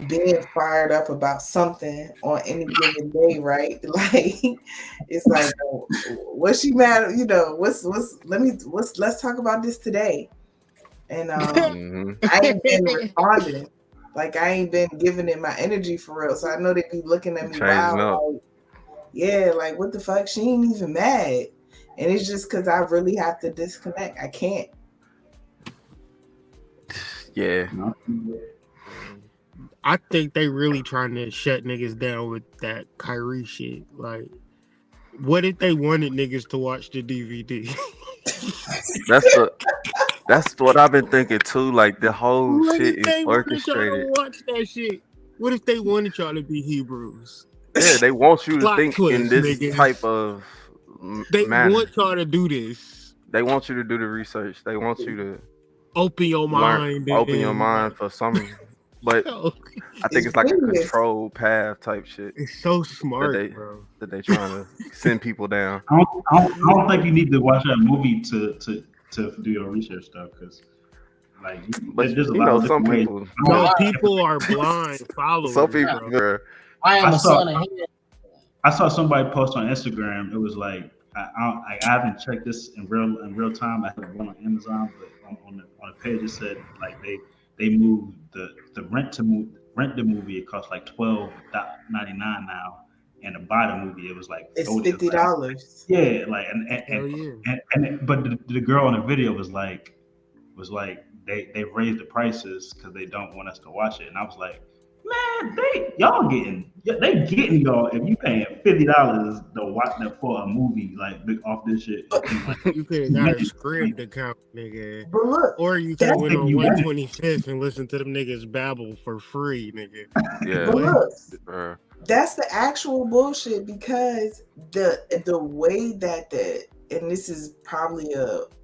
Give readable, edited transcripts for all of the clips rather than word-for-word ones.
being fired up about something on any given day, right? Like it's like, what's she mad? You know, let's talk about this today. And Hmm. I ain't been responding. Like I ain't been giving it my energy for real. So I know they be looking at me Changing wild, up. like, yeah, like what the fuck? She ain't even mad. And it's just cause I really have to disconnect. I can't. Yeah. No, I think they really trying to shut niggas down with that Kyrie shit. Like, what if they wanted niggas to watch the DVD? That's the that's what I've been thinking too. Like the whole What shit if is they wanted y'all orchestrated. to watch that shit? What if they wanted y'all to be Hebrews? Yeah, they want you to Plot think in twist, this type niggas. of They want manner. y'all to do this. They want you to do the research. They want you to Open your learn, mind open your and mind for some. But yo, I think It's it's like a genius. controlled path type shit it's so that smart, they bro. that they trying to send people down. I don't think you need to watch that movie to do your research stuff because like But there's a you lot know, of some different ways. people, No, people are blind some followers, people, bro. I I am a saw son of his. I saw somebody post on Instagram. It was like I haven't checked this in real time. I haven't gone on Amazon, but on the page it said like they moved the rent the movie. It costs like $12.99 now, and to buy the movie it was like It's 40. $50. Yeah, like and and, Hell yeah. but the girl in the video was like they raised the prices because they don't want us to watch it, and I was like, man, they getting y'all if you paying $50 to watch that for a movie like off this shit and think like You could have you got a making money. script account, nigga. But look, Or you could have that's went Think on you making 125th and listened to them niggas babble for free, nigga. yeah, but What? look, uh, that's the actual bullshit because the way that the and this is probably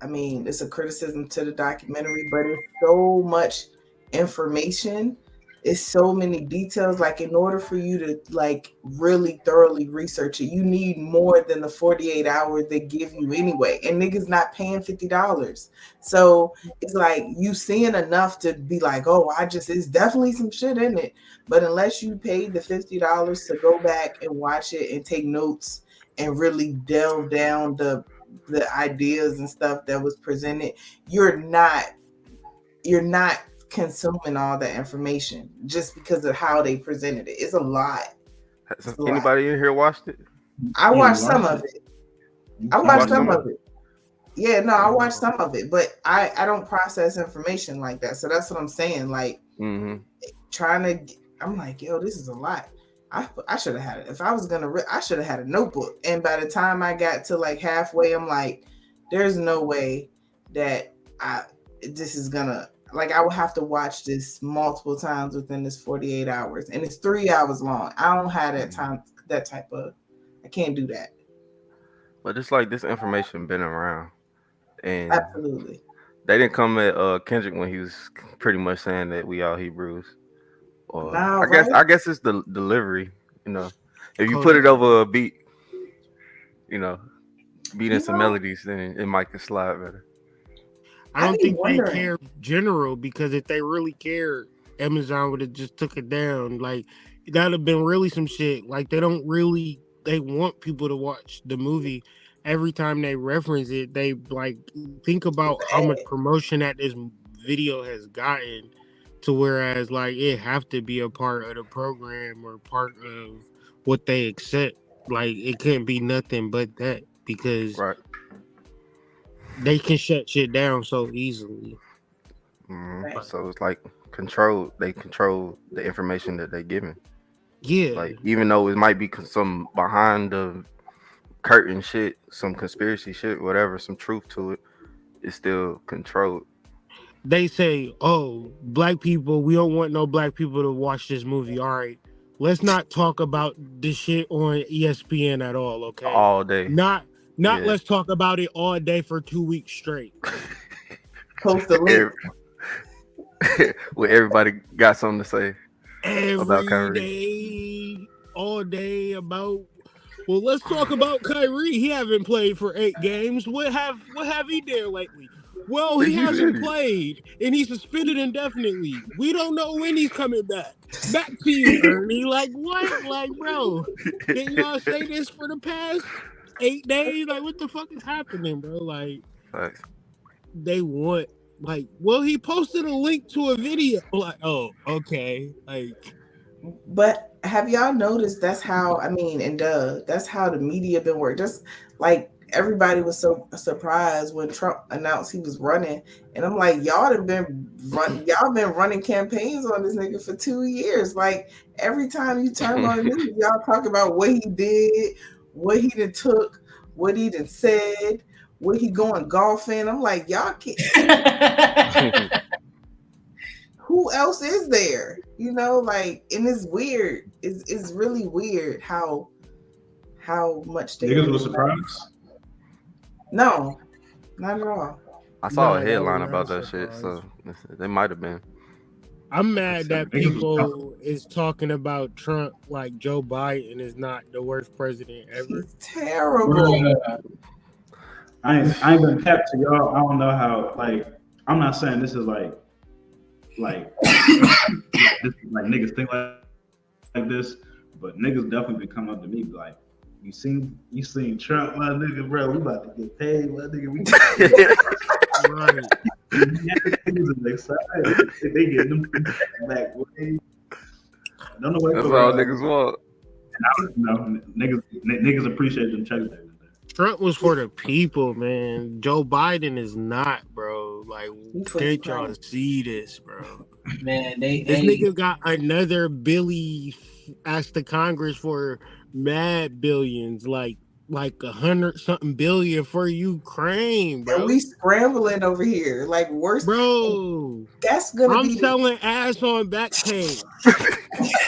I mean, it's a criticism to the documentary, but it's so much information, it's so many details. Like in order for you to like really thoroughly research it, you need more than the 48 hours they give you anyway. And niggas not paying $50. So it's like you seeing enough to be like, oh, it's definitely some shit in it. But unless you paid the $50 to go back and watch it and take notes and really delve down the ideas and stuff that was presented, you're not you're not consuming all the information just because of how they presented it. It's a lot. has It's a lot. anybody in here watched it? I yeah, you watched some watched of it. it. I You watched watched some some of of it? it. Yeah, no, I watched No. some of it, but I don't process information like that. So that's what I'm saying. Like Hmm. trying to, I'm like, yo, this is a lot. I should have had it. If I was gonna, I should have had a notebook. And by the time I got to like halfway, I'm like, there's no way that I this is gonna like I would have to watch this multiple times within this 48 hours, and it's 3 hours long. I don't have that time. That type of, I can't do that. But it's like this information been around, and Absolutely. they didn't come at Kendrick when he was pretty much saying that we all Hebrews. Or Nah, I right? guess it's the delivery. You know, if you put Cause it over a beat, you know, beat and You some know, melodies, then it might can slide better. I I don't be think they wondering. care general because if they really cared, Amazon would have just took it down. Like that'd have been really some shit. Like they don't really they want people to watch the movie. Every time they reference it, they like think about It's how much an ad. promotion that this video has gotten to whereas like it have to be a part of the program or part of what they accept. Like it can't be nothing but that because Right. they can shut shit down so easily. Right. So it's like control. They control the information that they given. Yeah, Like even though it might be some behind the curtain shit, some conspiracy shit, whatever, some truth to it, it's still controlled. they say, "Oh, black people, we don't want no black people to watch this movie." All right, let's not talk about this shit on ESPN at all. Okay, All day. not Yeah. let's talk about it all day for 2 weeks straight. Post a link. Every- Where everybody got something to say about Every Kyrie. day, all day about. Well, let's talk about Kyrie. He haven't played for 8 games. What have he done lately? Well, he He's an hasn't idiot. played, and he's suspended indefinitely. We don't know when he's coming back. Back to you, Ernie. Like, what? Like, bro, didn't y'all say this for the past 8 days? Like, what the fuck is happening, bro? Like, Facts. they want, like, well, he posted a link to a video. Like, oh, okay. Like, But have y'all noticed that's how, I mean, and that's how the media been working. Just like everybody was so surprised when Trump announced he was running. And I'm like, y'all been running campaigns on this nigga for 2 years. Like every time you turn on the news, y'all talk about what he did, what he done took, what he done said, where he going golfing. I'm like, y'all can't. Who else is there? You know, like, and it's weird. It's really weird how much they Niggas was surprised. No, not at all. I saw Nah, a that headline was about not that shit, surprised. so they might have been. I'm mad that Niggas was people is talking about Trump like Joe Biden is not the worst president ever. He's terrible. I ain't gonna cap to y'all. I don't know how. Like, I'm not saying this is like this is like niggas think like this, but niggas definitely been coming up to me like, you seen Trump, my nigga, bro. We about to get paid, my nigga. We Right. niggas are excited. They get them back. Don't know what. That's all niggas want. Niggas appreciate them checks. Trump was for the people, man. Joe Biden is not, bro. Like, can't y'all see this, bro? Man, This nigga got another Billy asked the Congress for mad billions, like 100-something billion for Ukraine, bro. And we scrambling over here, like worse, bro. That's gonna I'm be selling ass on Backpage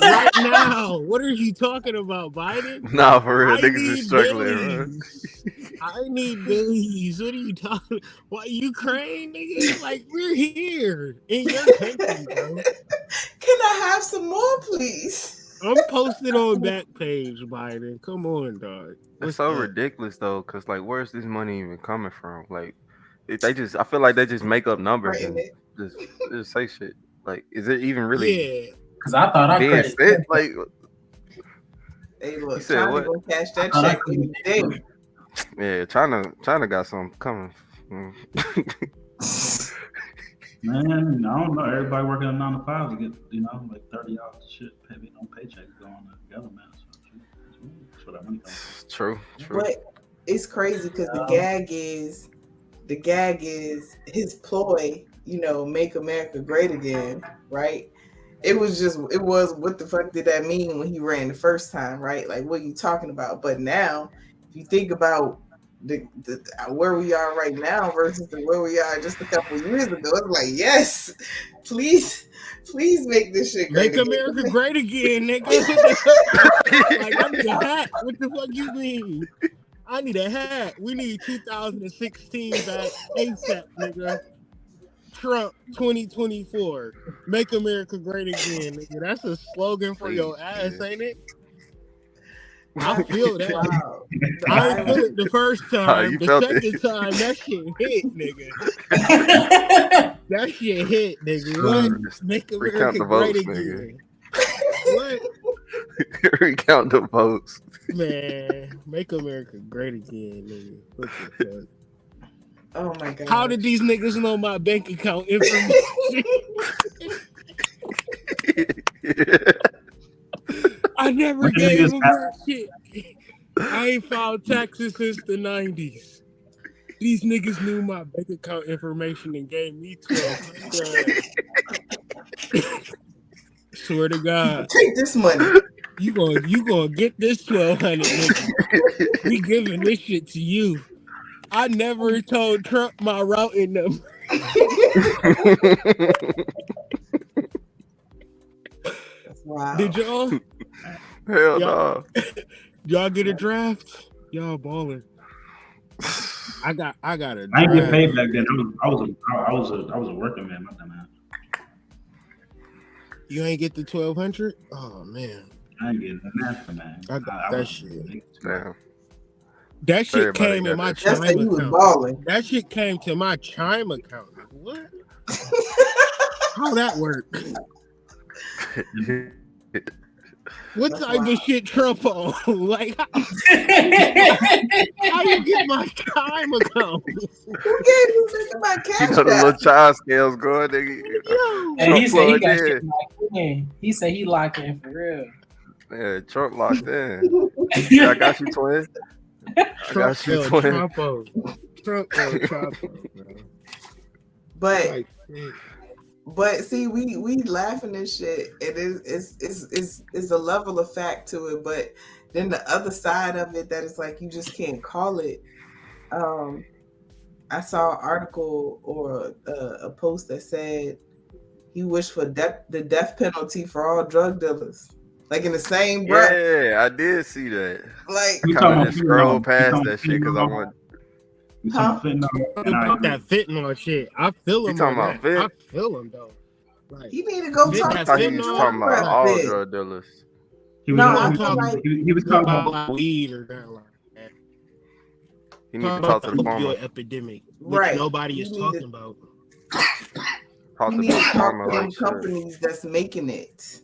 right now. What are you talking about, Biden? Nah, for real, I niggas need is struggling, bro. billies. I need billies. What are you talking? What, Ukraine, nigga? Like, we're here in your country, bro. Can I have some more, please? I'm posted on Backpage, Biden. Come on, dog. It's so ridiculous though, cause like, where's this money even coming from? Like, I feel like they just make up numbers and just say shit. Like, is it even really? Yeah. Because I thought I being credit. spent? Like, Hey, look, you said China what? gonna cash that check any day. Yeah, China got something coming. Man, I don't know. Everybody working a 9 to 5 to get, like 30 hours of shit, pay no paychecks going to the government. So that's where that money comes from. True. But it's crazy because the gag is his ploy, make America great again, right? It was what the fuck did that mean when he ran the first time, right? Like, what are you talking about? But now, if you think about the where we are right now versus where we are just a couple of years ago, it's like, yes, please make this shit great. Make America great again, nigga. Like, I need a hat. What the fuck you mean? I need a hat. We need 2016 back ASAP, nigga. Trump 2024. Make America great again, nigga. That's a slogan for your ass, ain't it? I feel that. Wow. I ain't feel it the first time. The second time, that shit hit, nigga. That shit hit, nigga. What? Make America great again. What? Recount the votes. Man, make America great again, nigga. What the fuck? Oh my god. How did these niggas know my bank account information? I never gave them that shit. I ain't filed taxes since the 90s. These niggas knew my bank account information and gave me $1,200. Swear to God. Take this money. You gonna get this $1,200, nigga. We giving this shit to you. I never told Trump my routing number. Wow. Did y'all? Hell no. Y'all get a draft? Y'all balling. I got a draft. I ain't get paid back then. I was a working man. You ain't get the 1,200? Oh man. I ain't getting nothing, man. I got that shit. Damn. That shit Everybody came in got my that shit. That's Chime that he was account. balling. That shit came to my Chime account. What? How that work? What That's type wild. of shit Trump on? Like, how you get my Chime account? Who gave you thinking about You cash know the little out? child scales going, nigga. Yo, And he said he Trump got plugged shit in. locked in. He said he locked in for real. Yeah, Trump locked in. Yeah, I got you, twin. I Trump got you, El twin. Chapo. Trump El Chapo, bro. But Like, see, we laughing and shit. It's a level of fact to it, but then the other side of it that is like you just can't call it. I saw an article or a post that said he wished for the death penalty for all drug dealers, like in the same breath. Yeah, I did see that. Like, We Kind talking of about just scrolled fentanyl. past that shit because I want. We talking about fentanyl, and I about agree. that fentanyl shit. I feel You him talking on about that. fit? I feel him though. Like, you need to go Fit talk I that to thought the he was fentanyl, talking about breath all fit. drug dealers. He was, No, I'm I he, feel talking like he was talking about about weed or that like that. You need to Talking talk about to the the farmer. opioid epidemic, which right. nobody You is need talking to about. Talk you to need to the talk farmer to them like shit. companies that's making it.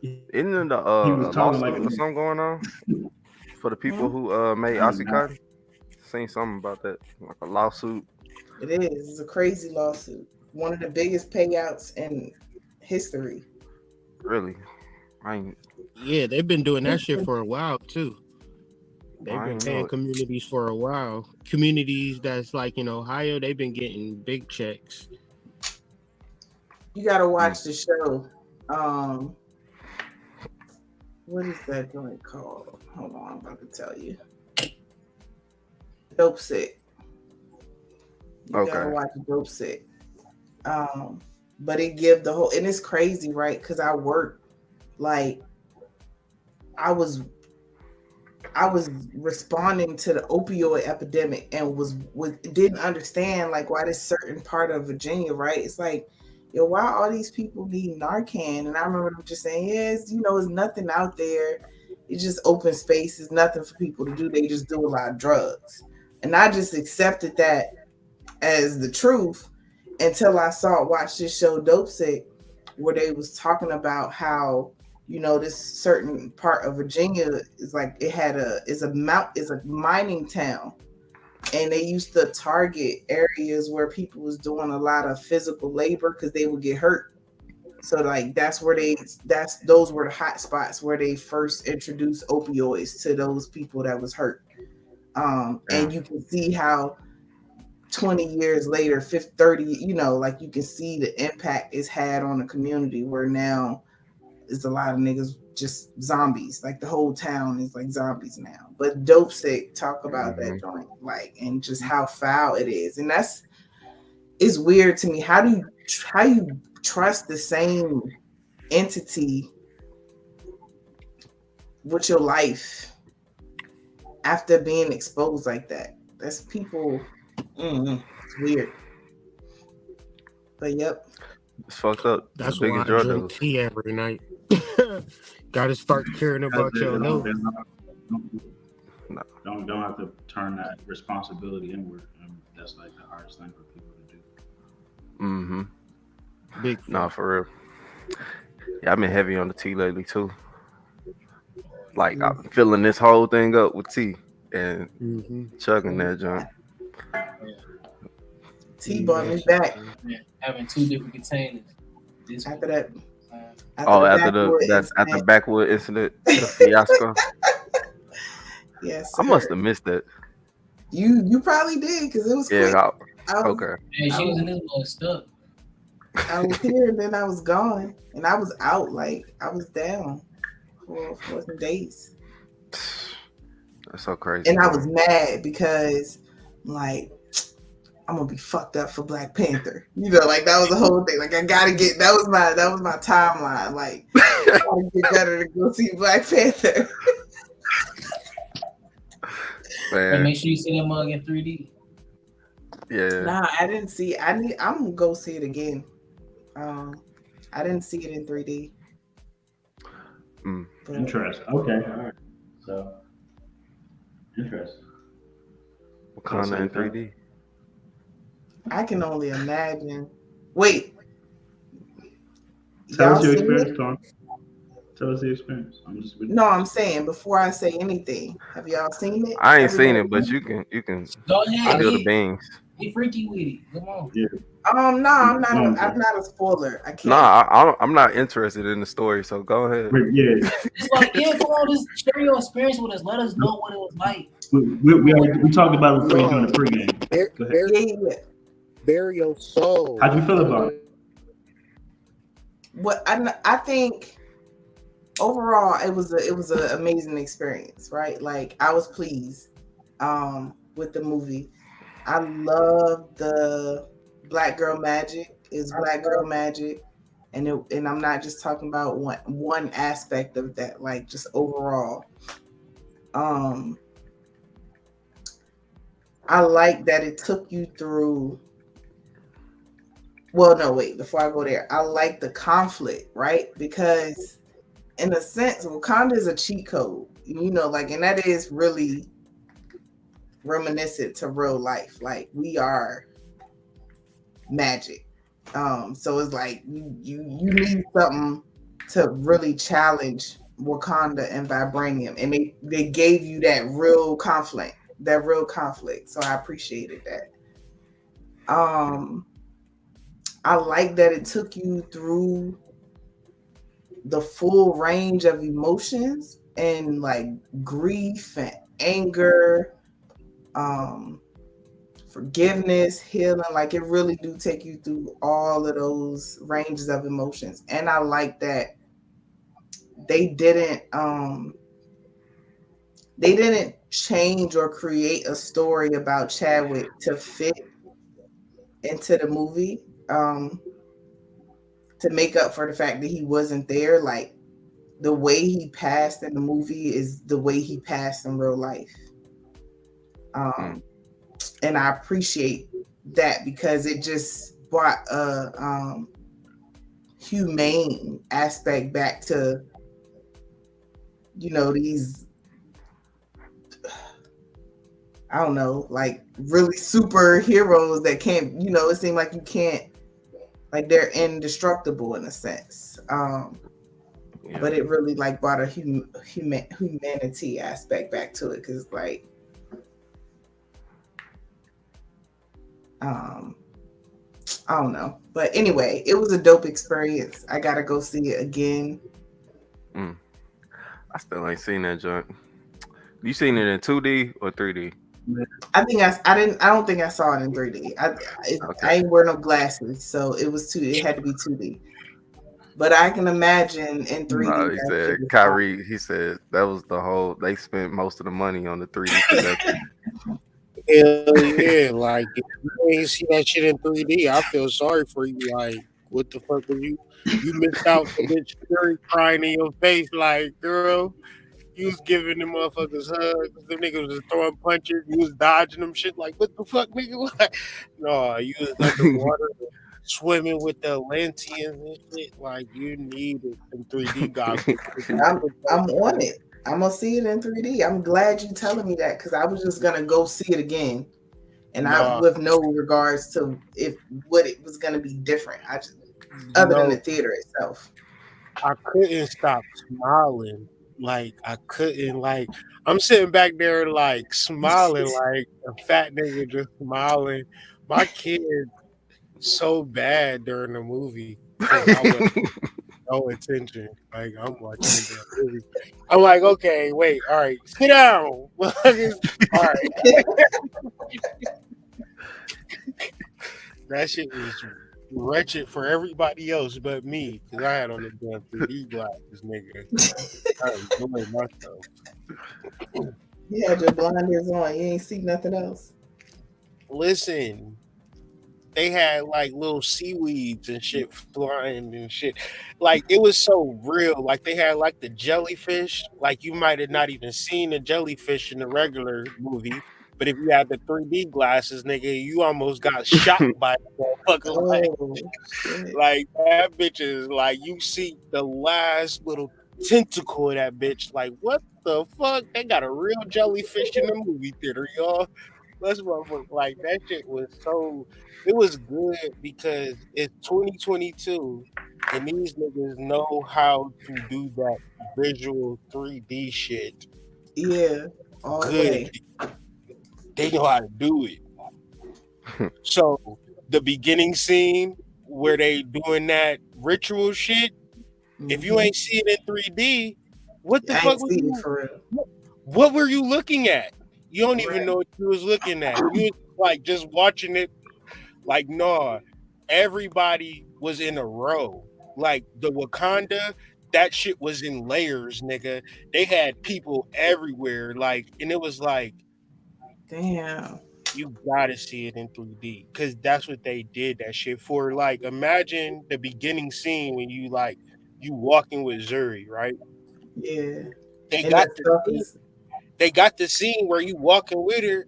Isn't there he was a talking lawsuit like or something going on for the people who made I mean, not- Oxycontin? Seen something about that, like a lawsuit. It is. It's a crazy lawsuit. One of the biggest payouts in history. Really, I ain't. Yeah, they've been doing that shit for a while too. They've I been ain't know paying it. communities for a while. Communities that's like in Ohio, they've been getting big checks. You gotta watch the show. What is that joint called? Hold on, I'm about to tell you. Dope Sick. You gotta Okay. watch Dope Sick. But it give the whole, and it's crazy, right? Because I work like I was responding to the opioid epidemic and didn't understand like why this certain part of Virginia, right? It's like, yo, why all these people need Narcan? And I remember them just saying, yes, there's nothing out there. It's just open space. It's nothing for people to do. They just do a lot of drugs. And I just accepted that as the truth until I watched this show Dope Sick, where they was talking about how this certain part of Virginia is like is a mining town, and they used to target areas where people was doing a lot of physical labor because they would get hurt. So like those were the hot spots where they first introduced opioids to those people that was hurt. And you can see how 20 years later, 50, 30, like you can see the impact it's had on the community where now is a lot of niggas just zombies. Like the whole town is like zombies now. But Dope Sick talk about that joint, like, and just how foul it is. And it's weird to me. How do you trust the same entity with your life after being exposed like that? That's people. It's weird. But yep. It's fucked up. That's The why I biggest drug drink dealers. tea every night. Gotta start caring about your health. Don't have to turn that responsibility inward. That's like the hardest thing for people to do. Mm-hmm. Big Nah, for real. Yeah, I've been heavy on the tea lately too. Like I'm filling this whole thing up with tea and chugging that junk. Tea brought me back. Having 2 different containers. After that. After Backwood incident, the fiasco. Yes. I must have missed that. You probably did because it was quick. Okay. Hey, she was in this one stuck. I was here and then I was gone and I was out, like I was down for some days. That's so crazy. And I was mad because like I'm gonna be fucked up for Black Panther. Like that was the whole thing. Like I gotta get that was my timeline. Like I gotta get better to go see Black Panther. Man. And make sure you see that mug in 3D. Yeah. Nah, I didn't see. I'm gonna go see it again. I didn't see it in 3D. Interesting. Okay. All right. So Interesting. Wakanda in 3D. I can only imagine. Wait, Tell y'all us your seen experience, it? Tom. Tell us the experience. No, I'm saying before I say anything, have y'all seen it? I ain't seen Everybody it, but seen you can Go ahead, spill the get beans. freaky with it. Come on. Yeah. it? No, I'm not. Go on, I'm not a spoiler. I can't. Nah, I'm not interested in the story, so go ahead. Yeah. It's like, yeah, come on, just share your experience with us. Let us know what it was like. We talked about it before you doing the pregame. Go ahead. Yeah. Bare your soul. How'd you feel about it? What I think overall it was an amazing experience, right? Like I was pleased with the movie. I love the Black Girl Magic. It's Black Girl Magic, and I'm not just talking about one aspect of that, like just overall. I like that it took you through. Well, no, wait, before I go there, I like the conflict, right? Because in a sense, Wakanda is a cheat code, like, and that is really reminiscent to real life. Like we are magic. So it's like you need something to really challenge Wakanda and Vibranium. And they gave you that real conflict. So I appreciated that. I like that it took you through the full range of emotions and like grief and anger, forgiveness, healing. Like it really do take you through all of those ranges of emotions. And I like that they didn't change or create a story about Chadwick to fit into the movie, to make up for the fact that he wasn't there. Like the way he passed in the movie is the way he passed in real life. And I appreciate that because it just brought a humane aspect back to, these, I don't know, like really superheroes that can't, it seemed like you can't, like they're indestructible in a sense. But it really like brought a humanity aspect back to it, because like I don't know, but anyway, it was a dope experience. I gotta go see it again. I still ain't seen that joint. You seen it in 2D or 3D? I don't think I saw it in 3D. I ain't wear no glasses, so it had to be 2D. But I can imagine in 3D. No, he said Kyrie. He said that was they spent most of the money on the 3D production. Hell yeah, like if you ain't see that shit in 3D, I feel sorry for you. Like, what the fuck were you? You missed out, bitch. Fury crying in your face, like, girl. You was giving them motherfuckers hugs. Them niggas was throwing punches. You was dodging them shit. Like, what the fuck, nigga? Like, no, you was underwater, swimming with the Atlanteans and shit. Like, you needed some 3D goggles. I'm on it. I'm gonna see it in 3D. I'm glad you telling me that, because I was just gonna go see it again, and I with no regards to what it was gonna be different. I just other than the theater itself. I couldn't stop smiling. Like I couldn't. Like I'm sitting back there, like smiling, like a fat nigga just smiling. My kid so bad during the movie. I was no attention. Like I'm watching the movie. I'm like, okay, wait, all right, sit down. All right. That shit was wretched for everybody else but me, because I had on the damn 3D glasses, nigga. I was doing myself. You had your blinders on. You ain't see nothing else. Listen, they had like little seaweeds and shit flying and shit. Like it was so real. Like they had like the jellyfish. Like you might have not even seen the jellyfish in the regular movie. But if you had the 3D glasses, nigga, you almost got shot by the motherfucker. Like that bitch is like you see the last little tentacle of that bitch. Like what the fuck? They got a real jellyfish in the movie theater, y'all. Let's motherfucker like that shit was so. It was good because it's 2022, and these niggas know how to do that visual 3D shit Yeah, all the good. way. They know how to do it. So the beginning scene where they doing that ritual shit, if you ain't see it in 3D, what the I fuck ain't was see you, it for real. what were you looking at? You don't even Right. know what you was looking at. You was like just watching it like nah. Everybody was in a row. Like the Wakanda, that shit was in layers, nigga. They had people everywhere, like, and it was like Damn. you gotta see it in 3D because that's what they did that shit for. Like, imagine the beginning scene when you like you walking with Zuri, right? Yeah. They And got that the stuff scene, is they got the scene where you walking with her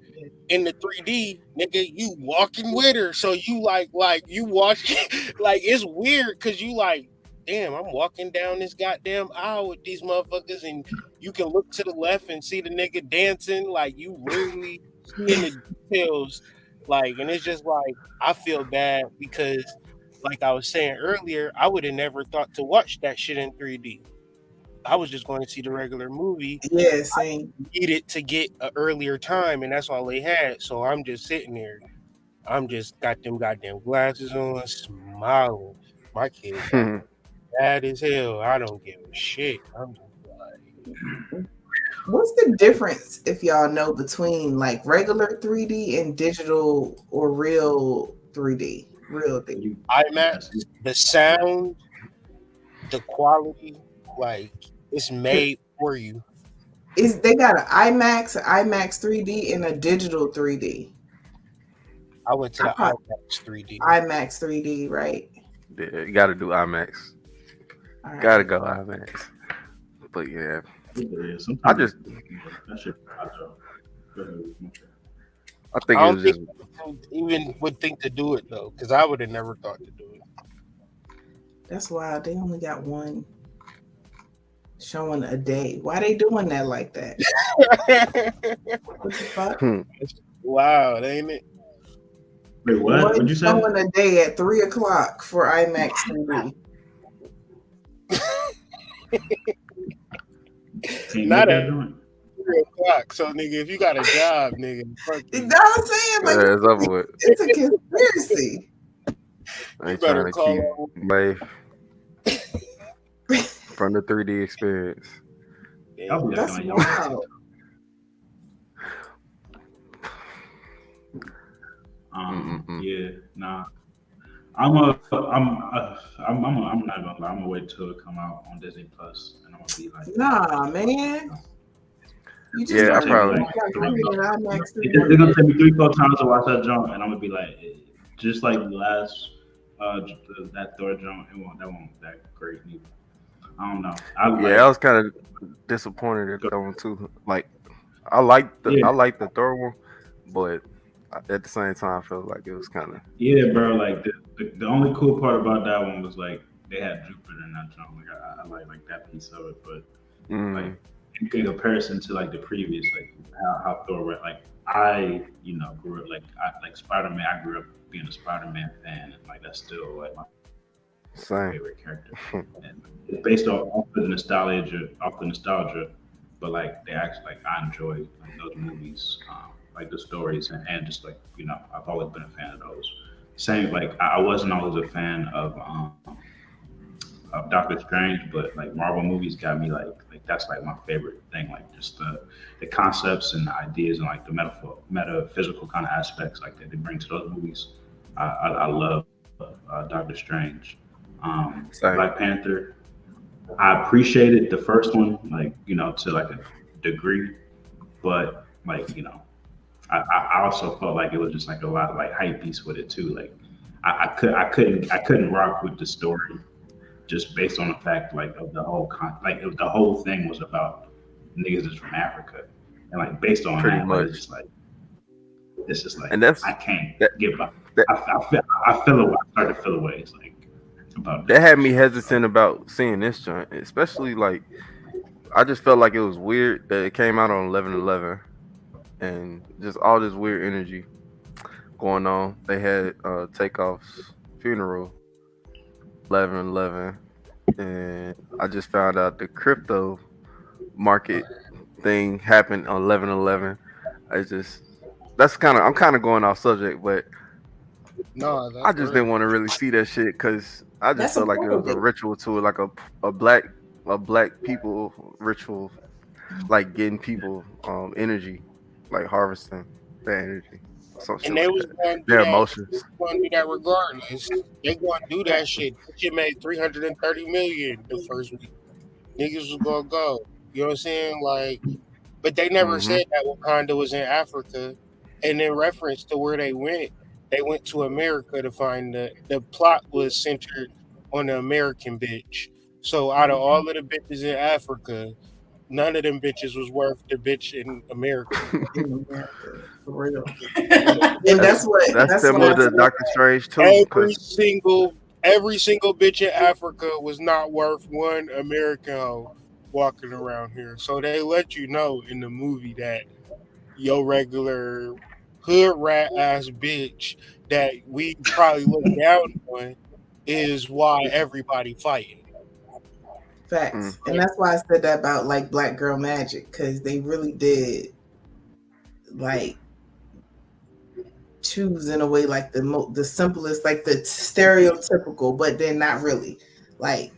in the 3D, nigga. You walking with her, so you like you watch like it's weird because you like, damn, I'm walking down this goddamn aisle with these motherfuckers, and you can look to the left and see the nigga dancing. Like you really seeing the details, like, and it's just like I feel bad because, like I was saying earlier, I would have never thought to watch that shit in 3D. I was just going to see the regular movie. yeah, same. Needed to get an earlier time, and that's all they had. So I'm just sitting there. I'm just got them goddamn glasses on, smiling. My kids are bad as hell. I don't give a shit. I'm just like, What's the difference, if y'all know, between like regular 3D and digital or real 3D? Real thing. IMAX, the sound, the quality, like it's made for you. Is they got an IMAX 3D, and a digital 3D? I went to the I IMAX 3D. IMAX 3D, right? Yeah, you gotta do IMAX. All right. Gotta go IMAX. But yeah, Yeah, I just that shit. I think I it don't was think just people even would think to do it though, because I would have never thought to do it. That's wild. They only got one showing a day. Why they doing that like that? What the fuck? Wow, ain't it? Wait, what? One What'd you say? showing a day at 3:00 for IMAX 3D. Can't Not make at that joint. 3:00. So nigga, if you got a job, nigga, fuck You you. know what I'm saying? Like, it's over with. it's a conspiracy. They You trying better to call keep out. away from the 3D experience. I'll be That's acting like y'all. wild. Yeah, nah. I'm not gonna lie. I'm gonna wait till it come out on Disney Plus, and I'm gonna be like, Nah, man. You just Yeah, I watched it. probably. You got to bring it in IMAX 3D. It's gonna take me 3-4 times to watch that jump, and I'm gonna be like, just like the last, that Thor jump, that won't that great either. I don't know. I was kind of disappointed at that one too. Like, I like the Thor one, but at the same time, I felt like it was kind of bro. Like the only cool part about that one was like they had Jupiter in that jump. Like I like that piece of it, but like in comparison to like the previous, like how Thor went. Like I grew up like Spider-Man. I grew up being a Spider-Man fan, and like that's still like my favorite character. And it's based off the nostalgia, but like they actually like I enjoy like those movies, like the stories and just like I've always been a fan of those. Same like I wasn't always a fan of Doctor Strange, but like Marvel movies got me like that's like my favorite thing. Like just the concepts and the ideas and like the metaphysical kind of aspects like that they bring to those movies. I love Doctor Strange. Black Panther. I appreciated the first one, like to like a degree, but like I also felt like it was just like a lot of like hype piece with it too. Like I couldn't rock with the story just based on the fact like of the whole the whole thing was about niggas that's from Africa, and like based on pretty that, much. Like, it's just like And that's I can't get by. I feel away. I started to feel away. It's like about that had me hesitant about seeing this joint, especially like I just felt like it was weird that it came out on 11/11, and just all this weird energy going on. They had Takeoff's funeral 11/11, and I just found out the crypto market thing happened on 11/11. I just I'm kind of going off subject, but No, I that's just real. didn't want to really see that shit because I just That's a felt like it part of was a it. ritual to it, like a black people ritual, like getting people energy, like harvesting that energy, some shit And they like was that. going to do Their that. emotions. Going to do that regardless. They going to do that shit. That shit made 330 million the first week. Niggas was gonna go. You know what I'm saying? Like, but they never Hmm. said that Wakanda was in Africa. And in reference to where they went to America to find the plot was centered on the American bitch. So out of all of the bitches in Africa, none of them bitches was worth the bitch in America. In America, for real. Yeah. And That's that's that's what similar I to said. Doctor Strange too, Every because single every single bitch in Africa was not worth one American hoe walking around here. So they let you know in the movie that your regular hood rat ass bitch that we probably look down on is why everybody fighting. mm, Facts. And that's why I said that about like Black Girl Magic, because they really did like choose in a way like the simplest, like the stereotypical, but then not really. Like,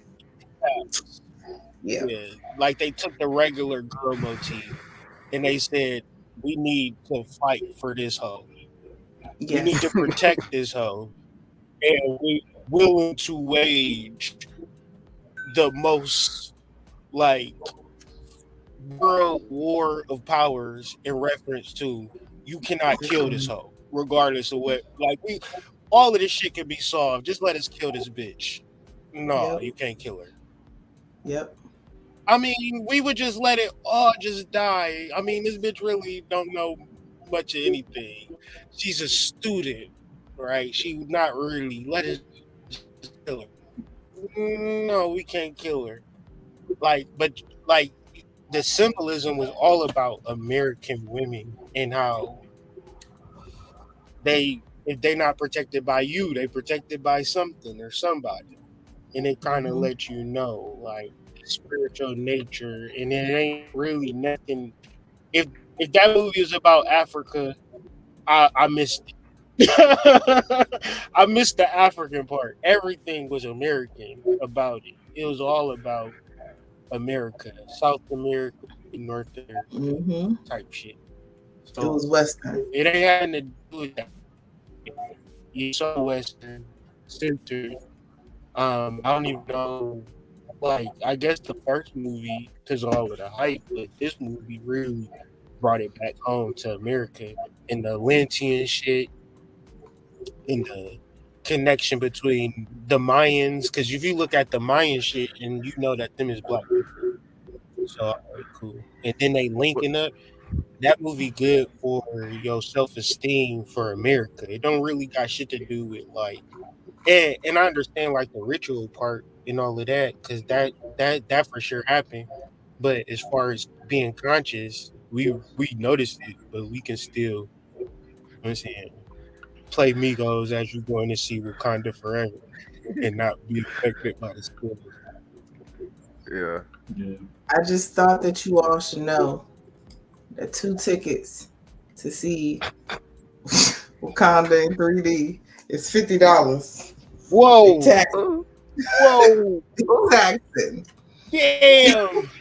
yeah. Yeah, like they took the regular girl motif and they said we need to fight for this hoe. We need to Yes. protect this hoe, and we willing to wage the most like world war of powers in reference to you cannot kill this hoe, regardless of what. Like we, all of this shit can be solved. Just let us kill this bitch. No, Yep. you can't kill her. Yep. I mean, we would just let it all just die. I mean, this bitch really don't know much of anything. She's a student, right? She not really. Let us kill her. No, we can't kill her. But like the symbolism was all about American women and how if they not protected by you, they protected by something or somebody. And it kind of Mhm. lets you know like spiritual nature and it ain't really nothing. If that movie is about Africa, I missed it. I missed the African part. Everything was American about it. It was all about America, South America, North America Mhm. type shit. It So was Western. it ain't having to do with that. You saw Western centered. I don't even know. Like, I guess the first movie, because of all of the hype, but this movie really brought it back home to America and the Atlantean shit and the connection between the Mayans. Because if you look at the Mayan shit and you know that them is black people, so all right, cool. And then they linking up. That movie good for your self esteem for America. It don't really got shit to do with like, and I understand like the ritual part and all of that because that for sure happened. But as far as being conscious, we noticed it, but we can still, you know what I'm saying, play Migos as you going to see Wakanda forever and not be affected by the story. yeah. Yeah. I just thought that you all should know that 2 tickets to see Wakanda in 3D is $50. They Whoa, tax whoa, taxing. damn!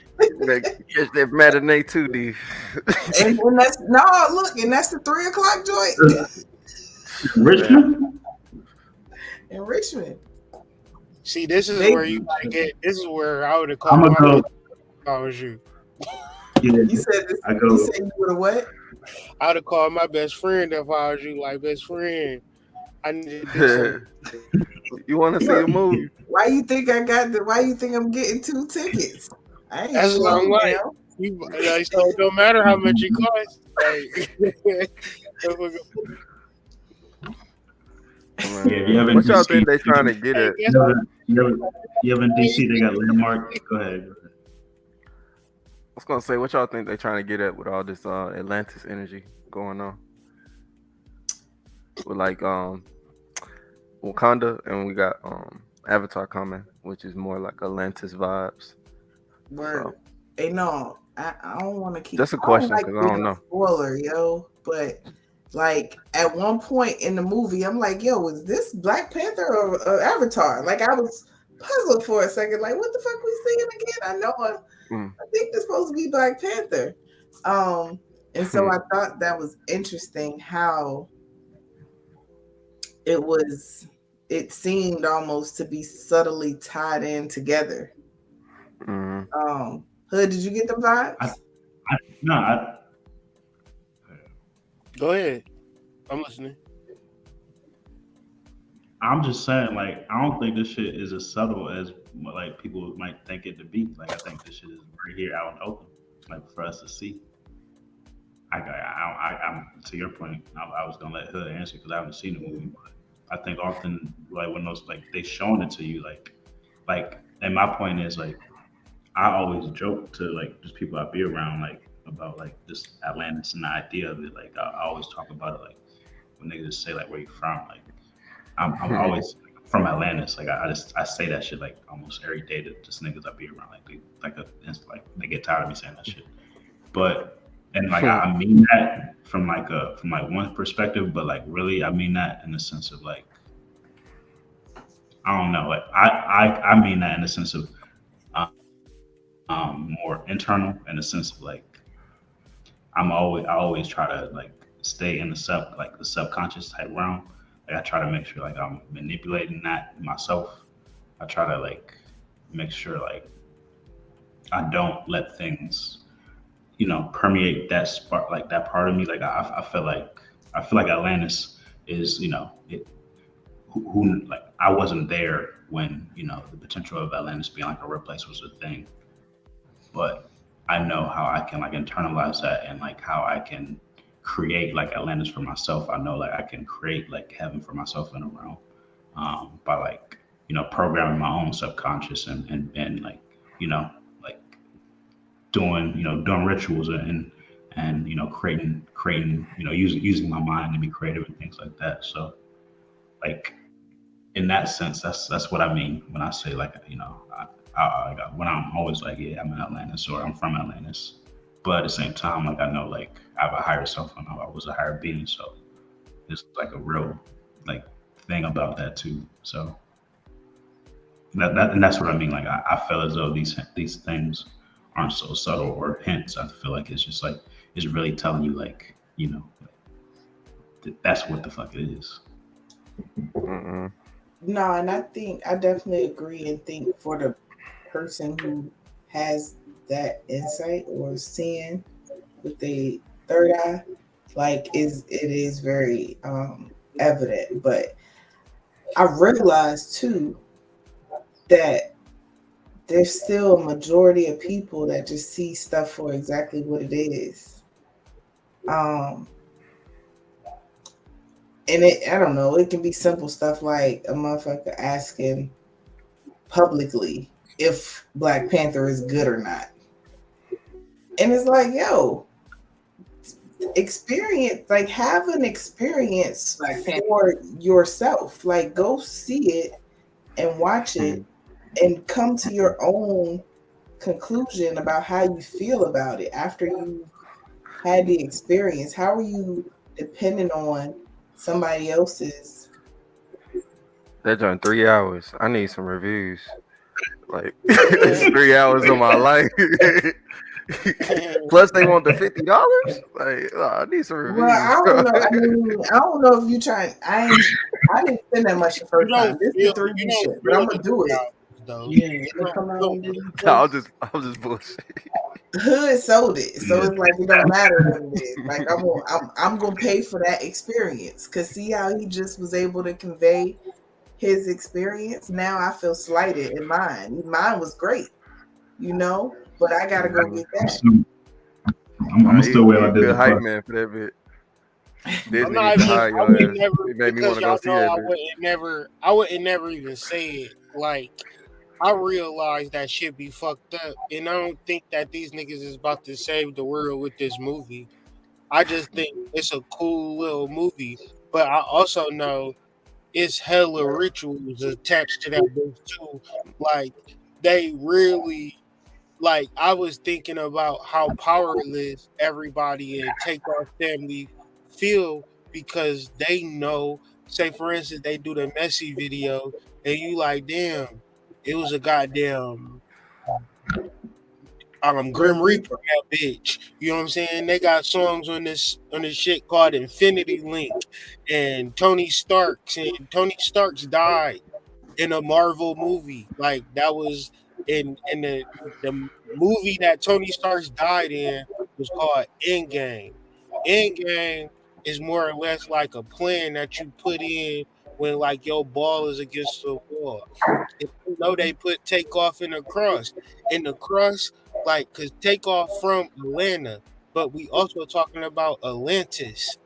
They catch that matinee too, D. And that's no look, and that's the 3 o'clock joint Richmond? in Richmond. See, this is They, where you like it. This is where I would have I'm called gonna my go. bitch if I was you. Yeah, you said this, I you go. said you would have what? I would have called my best friend if I was you. Like, best friend, I need to do something. You want to see Look, the movie? why you think I'm getting 2 tickets? I ain't That's what I'm slow like. down. Like, so it don't matter how much it costs. Like, Man, Yeah, if you ever in what y'all DC, think they trying to get hey, at? guess you ever in DC, they got Landmark. Go ahead. was gonna say, what y'all think they trying to get at with all this Atlantis energy going on? With like Wakanda, and we got Avatar coming, which is more like Atlantis vibes. Word. So Hey, no, I don't want to keep. just a I don't question like because I being don't a know. spoiler, yo. But like at one point in the movie, I'm like, yo, was this Black Panther or Avatar? Like I was puzzled for a second. Like, what the fuck we seeing again? I know Mm. I think it's supposed to be Black Panther. And so I thought that was interesting how it seemed almost to be subtly tied in together. Mhm. Hood, did you get the vibes? No, Go ahead. I'm listening. I'm just saying, like, I don't think this shit is as subtle as like people might think it to be. Like, I think this shit is right here out in the open, like for us to see. I'm to your point. I was gonna let Hood answer because I haven't seen the movie, but I think often, like when those like they showing it to you, like, and my point is like I always joke to like just people I be around like about like this Atlantis and the idea of it. Like I always talk about it like when niggas say like where you from, like I'm always from Atlantis. Like I say that shit like almost every day to just niggas I be around. Like they get tired of me saying that shit. But and like I mean that from like one perspective, but like really I mean that in the sense of like I don't know. Like I mean that in the sense of more internal in the sense of like I always try to like stay in the subconscious type realm. Like I try to make sure like I'm manipulating that myself. I try to like make sure like I don't let things, permeate that spark like that part of me. Like I feel like Atlantis is, who like I wasn't there when, the potential of Atlantis being like a real place was a thing. But I know how I can like internalize that and like how I can create like Atlantis for myself. I know like I can create like heaven for myself in a realm by like programming my own subconscious and like like doing rituals and creating using my mind to be creative and things like that. So like in that sense, that's what I mean when I say like when I'm always like, yeah, I'm in Atlantis or I'm from Atlantis. But at the same time, like I know like I have a higher self and I was a higher being. So there's like a real like thing about that too. So and that's what I mean. Like I feel as though these things aren't so subtle or hints. I feel like it's just like it's really telling you like, that's what the fuck it is. Mm-mm. No, and I think I definitely agree and think for the person who has that insight or seeing with the third eye, like it is very evident. But I realized too that there's still a majority of people that just see stuff for exactly what it is. And I don't know, it can be simple stuff like a motherfucker asking publicly if Black Panther is good or not. And it's like, yo, experience, like have an experience for yourself. Like go see it and watch it and come to your own conclusion about how you feel about it after you had the experience. How are you dependent on somebody else's? That done 3 hours. I need some reviews. Like it's 3 hours of my life. Plus they want the $50. Like I need some reviews. Well, I don't know. I mean, I don't know if you trying. I didn't spend that much the first time. This is 3D shit, but I'm gonna do it. Yeah. It'll come out on Disney No, I'll Plus. just bullshit. Hood sold it, so it's like it don't matter what it is. Like I'm gonna pay for that experience. Cause see how he just was able to convey his experience. Now I feel slighted in mine. Mine was great, but I gotta go get that. I'm still waiting on Good Disney hype Plus. man for that bit. I'm Disney not needs to even. hire I your would ass. never It made me because want to go y'all see know that I bit. wouldn't never say it like I realize that shit be fucked up, and I don't think that these niggas is about to save the world with this movie. I just think it's a cool little movie, but I also know it's hella rituals attached to that bitch too. Like they really like I was thinking about how powerless everybody in Takeoff family feel because they know, say for instance, they do the messy video and you like, damn, it was a goddamn Grim Grim Reaper Reaper. that bitch. You know what I'm saying? They got songs on this shit called Infinity Link and Tony Starks died in a Marvel movie. Like that was in the movie that Tony Stark died in was called Endgame. Endgame is more or less like a plan that you put in when like your ball is against the wall. If you know they put Takeoff in the cross, like cause Takeoff from Atlanta, but we also talking about Atlantis.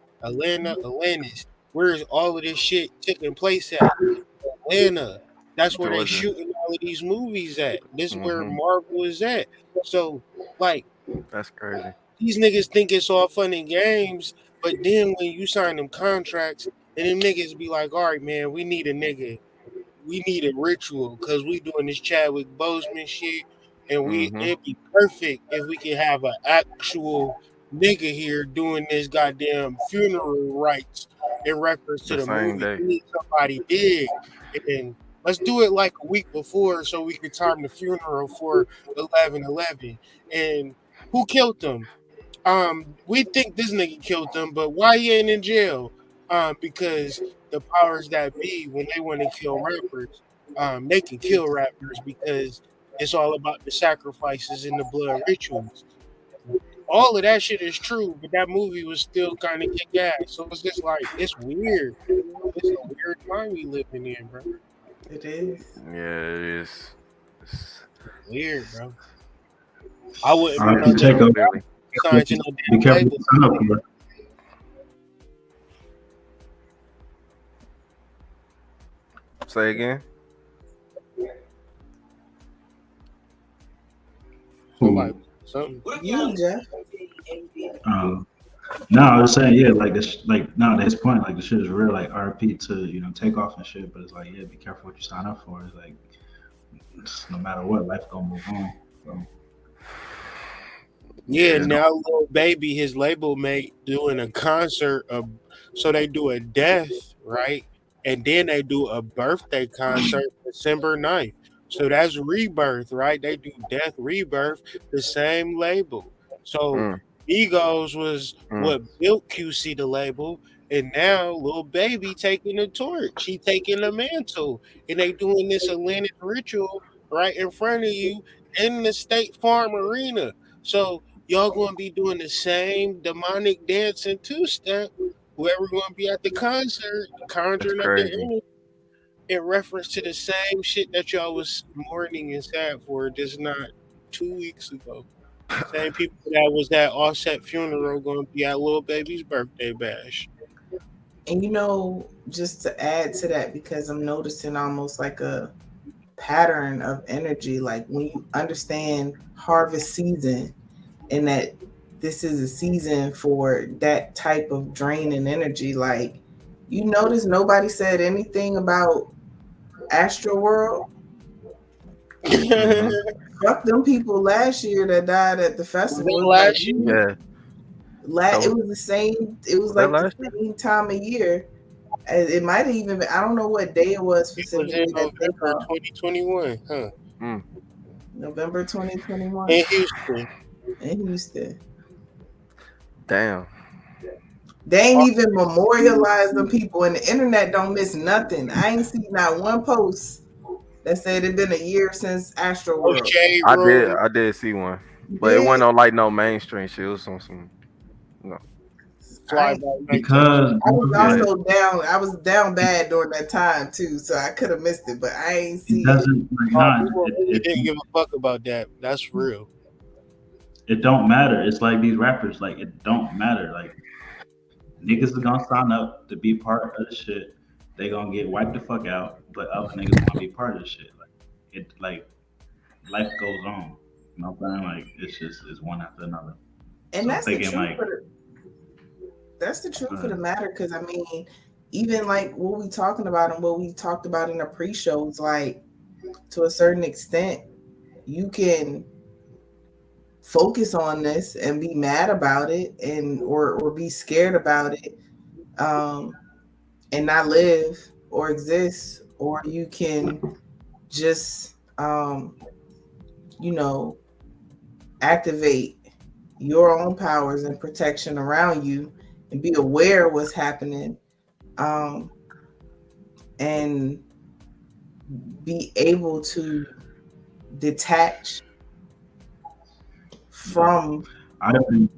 Where is all of this shit taking place at? Atlanta. That's where they Georgia. shooting all of these movies at. This is where Hmm. Marvel is at. So, like, That's crazy. these niggas think it's all fun and games, but then when you sign them contracts, and them niggas be like, all right, man, we need a nigga. We need a ritual because we doing this Chadwick Boseman shit, and Hmm. it'd be perfect if we could have an actual nigga here doing this goddamn funeral rites in reference to The the same movie. day. We need somebody big, and let's do it like a week before so we can time the funeral for 11/11. And who killed them? We think this nigga killed them, but why he ain't in jail? Because the powers that be, when they want to kill rappers, they can kill rappers because it's all about the sacrifices and the blood rituals. All of that shit is true, but that movie was still kind of kick ass. So it's just like it's weird. It's a weird time we living in, bro. It is. Yeah, it is. It's Weird, bro. I wouldn't All be right, no damn Pacheco, clearly. signed to no be damn careful label. what you sign up for. Say again. Somebody Who? something. You, Jeff. Um, no, I was saying, yeah, like this, like no, to his point, like the shit is real, like RP to take off and shit. But it's like, yeah, be careful what you sign up for. It's like, no matter what, life gonna move on. So, Yeah, Yeah. now little baby, his label mate doing a concert of, so they do a death, right? And then they do a birthday concert December 9th. So that's rebirth, right? They do death rebirth, the same label. So Mm, Egos was mm. what built QC the label, and now little baby taking the torch. He taking the mantle. And they doing this Atlantic ritual right in front of you in the State Farm Arena. So y'all gonna be doing the same demonic dance and two step. Whoever gonna be at the concert, That's conjuring up the crazy. energy in reference to the same shit that y'all was mourning and sad for just not 2 weeks ago. Same people that was at Offset funeral gonna be at Lil Baby's birthday bash. And just to add to that, because I'm noticing almost like a pattern of energy, like when you understand harvest season and that this is a season for that type of drain and energy, like you notice nobody said anything about Astro World. Hmm. Fuck them people last year that died at the festival. It's like Last year, Yeah. That it was, was the same. It was was that like the last year? same time of year. It might have even been. I don't know what day it was it was in specifically that November 2021, huh? Mm. November 2021 In Houston. in Houston. Damn. They ain't even memorialized them people, and the internet don't miss nothing. I ain't seen not one post that said it been a year since Astro No World. shade I did. room. I did see one, You but it did? wasn't on like no mainstream shit. It was on some. No. Fly I by night type shit. because I was Yeah. also down. I was down bad during that time too, so I could have missed it. But I ain't it see it. doesn't like People really it, didn't give a fuck about that. That's real. it don't matter. It's like these rappers, like it don't matter. Like niggas are gonna sign up to be part of the shit. They gonna get wiped the fuck out, but other niggas wanna be part of the shit. Like it like life goes on. You know what I'm saying? Like it's one after another. And So I'm that's the thinking truth like, for that's the truth of uh, the matter. Because I mean, even like what we talking about and what we talked about in the pre-shows, like to a certain extent, you can focus on this and be mad about it and or be scared about it, um, and not live or exist, or you can just you know, activate your own powers and protection around you and be aware of what's happening, um, and be able to detach yeah. from. I've been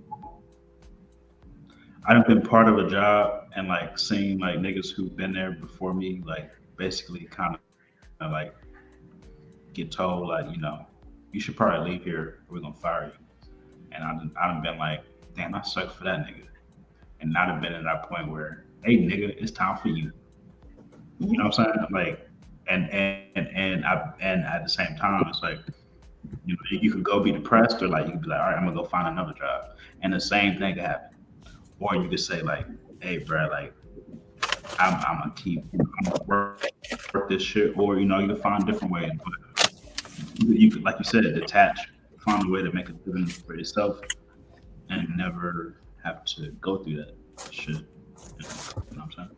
I've been part of a job and like seeing like niggas who've been there before me, like basically kind of like get told like, you should probably leave here or we're gonna fire you. And I done been like, damn, I suck for that nigga. And I'd have been at that point where, hey nigga, it's time for you. You know Mhm. what I'm saying? Like, and at the same time, it's like, you could go be depressed, or like you could be like, all right, I'm gonna go find another job, and the same thing could happen. Or you could say like, hey, bro, like I'm gonna I'm gonna work this shit, or you can find different ways. But you could, like you said, detach, find a way to make a living for yourself, and never have to go through that shit. You know what I'm saying?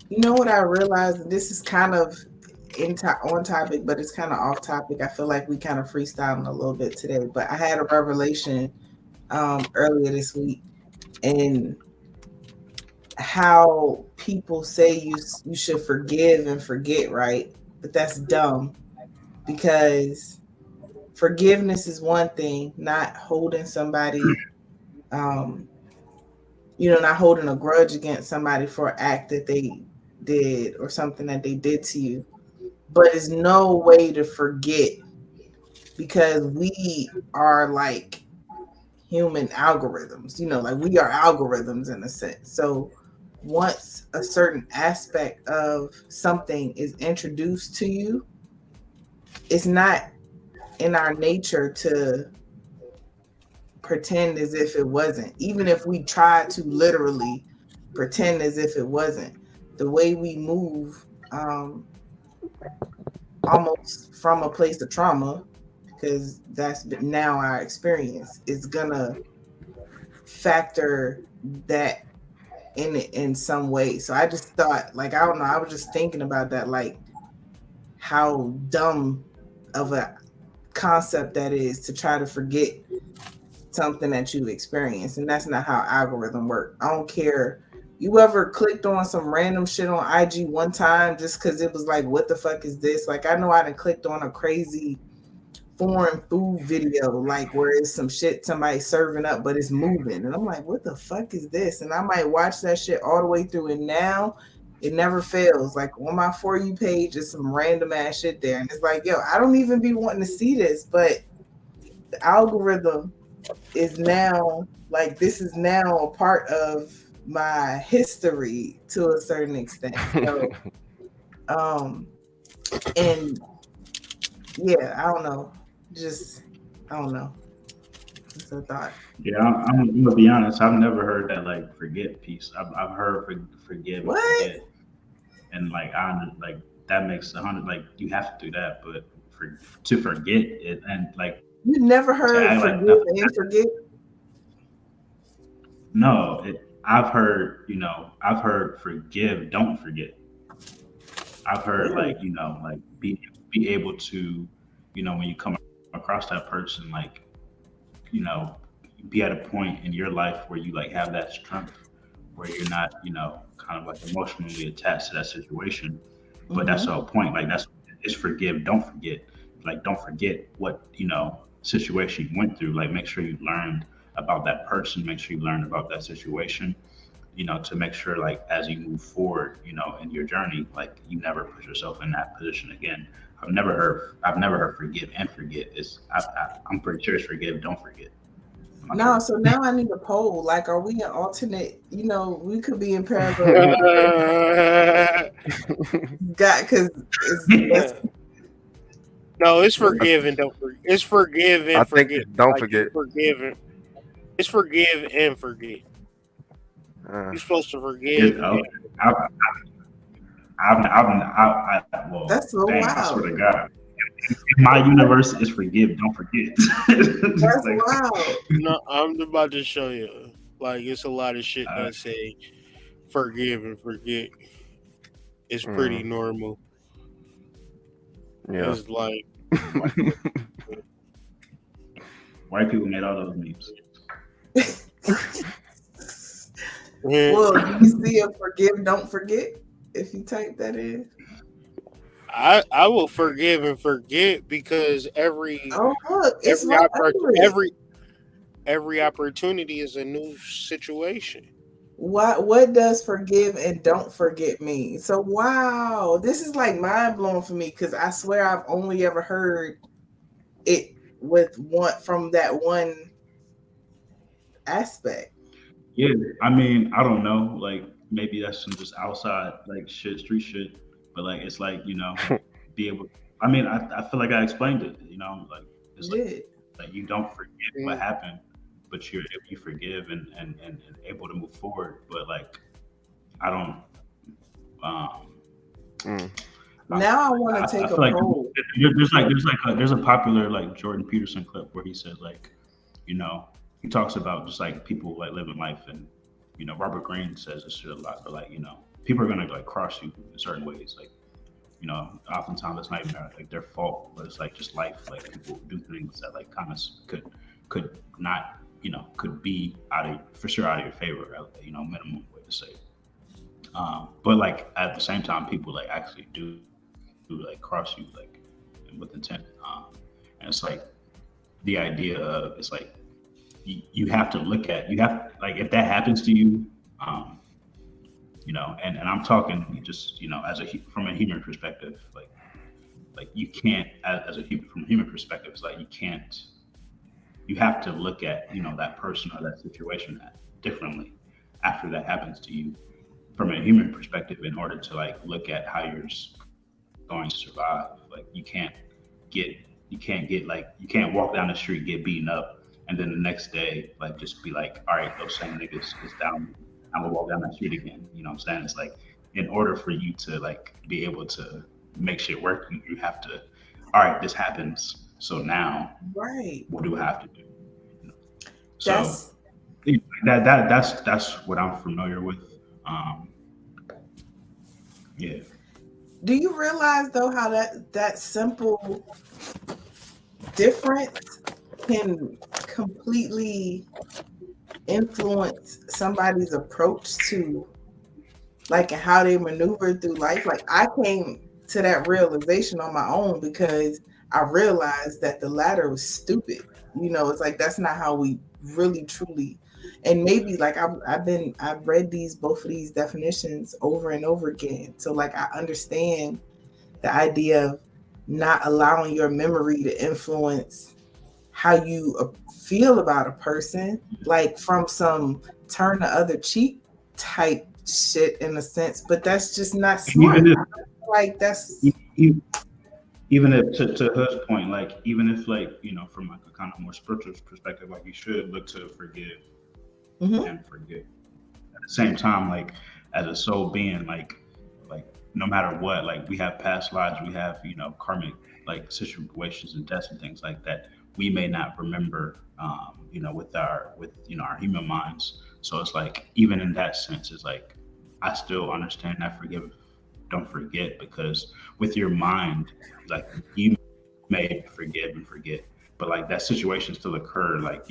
You know what I realized? This is kind of on topic, but it's kind of off topic. I feel like we kind of freestyling a little bit today, but I had a revelation earlier this week, and how people say you should forgive and forget, right? But that's dumb, because forgiveness is one thing, not holding somebody, um, not holding a grudge against somebody for an act that they did or something that they did to you. But it's no way to forget, because we are like human algorithms, like we are algorithms in a sense. So once a certain aspect of something is introduced to you, it's not in our nature to pretend as if it wasn't, even if we try to literally pretend as if it wasn't. The way we move, almost from a place of trauma, because that's now our experience, is gonna factor that in it in some way. So I just thought, like, I don't know, I was just thinking about that, like how dumb of a concept that is, to try to forget something that you've experienced. And that's not how algorithm work. I don't care. You ever clicked on some random shit on IG one time just because it was like, what the fuck is this? Like, I know I done clicked on a crazy foreign food video, like where it's some shit somebody serving up, but it's moving. And I'm like, what the fuck is this? And I might watch that shit all the way through. And now it never fails. Like on my For You page, is some random ass shit there. And it's like, yo, I don't even be wanting to see this, but the algorithm is now like, this is now a part of my history to a certain extent. So and yeah, I don't know. Just I don't know. Just a thought. Yeah, I'm gonna be honest. I've never heard that like forget piece. I've heard forgive and What? forget, and like like that makes 100. Like you have to do that, but to forget it and like You never to heard act like forgive nothing. and forget? No, I've heard I've heard forgive, don't forget. I've heard Really? like like be able to when you come across that person, like you know be at a point in your life where you like have that strength where you're not kind of like emotionally attached to that situation. But that's Mm-hmm. the whole point. Like that's it's forgive, don't forget. Like don't forget what situation you went through. Like make sure you learned about that person. Make sure you learned about that situation. To make sure like as you move forward, in your journey, like you never put yourself in that position again. I've never heard forgive and forget. I'm pretty sure it's forgive, don't forget. I'm not No, sure. so now I need a poll. Like, are we an alternate? We could be in parallel universe. Got because it's No, it's forgive and don't forget. It's forgive I and think forget. don't Like forget. you forgive and it's forgive and forget. Uh, You're supposed to Yeah, forgive. okay. Well, That's so dang, I wild. swear to God. In my universe, is forgive, don't forget. Just That's like, wild. No, I'm about to show you. Like it's a lot of shit uh, that say forgive and forget. It's pretty mm, normal. yeah. It's like white people made all those memes. Well, do you see a forgive, don't forget if you type that in? I will forgive and forget because Oh, look, it's every right oppor- under it. every opportunity is a new situation. What does forgive and don't forget mean? So wow, this is like mind blowing for me because I swear I've only ever heard it with one from that one aspect. Yeah, I mean, I don't know. Like maybe that's some just outside like shit, street shit. But like it's like, be able I mean, I feel like I explained it, like it's You did. like you don't forget what Mm. happened, but you forgive and able to move forward. But like I don't um Mm. Now I want I, to I take a feel like poll. there's a popular like Jordan Peterson clip where he said like, he talks about just like people like living life and Robert Greene says this shit a lot, but like, people are gonna like cross you in certain ways. Like, oftentimes it's not even like their fault, but it's like just life. Like people do things that like kind of could not, could be for sure out of your favor, minimum way to say it. But like at the same time, people like actually do like cross you like with intent. And it's like the idea of it's like you have to look at you have like if that happens to you, um, and I'm talking just as from a human perspective, like you can't as a human from a human perspective, it's like you can't you have to look at that person or that situation differently after that happens to you from a human perspective in order to like look at how you're going to survive. Like get you can't get like you can't walk down the street get beaten up and then the next day like just be like, all right, those same niggas is down. I'm gonna walk down that street again. You know what I'm saying? It's like in order for you to like be able to make shit work, you have to. All right, this happens. So now, Right. what do I have to do? You know? So That's that's what I'm familiar with. Um, yeah. do you realize though how that simple difference can completely influence somebody's approach to like how they maneuver through life? Like I came to that realization on my own because I realized that the latter was stupid. It's like that's not how we really truly. And maybe like I've read both of these definitions over and over again. So like I understand the idea of not allowing your memory to influence how you feel about a person, like from some turn the other cheek type shit in a sense, but that's just not smart. Even if Like that's e- even if to Hood's point, like even if like from like a kind of more spiritual perspective, like you should look to forgive mhm, and forget. At the same time, like as a soul being, like no matter what, like we have past lives, we have karmic like situations and deaths and things like that. We may not remember, with our human minds. So it's like even in that sense, it's like I still understand that forgive, don't forget, because with your mind, like you may forgive and forget. But like that situation still occurred, like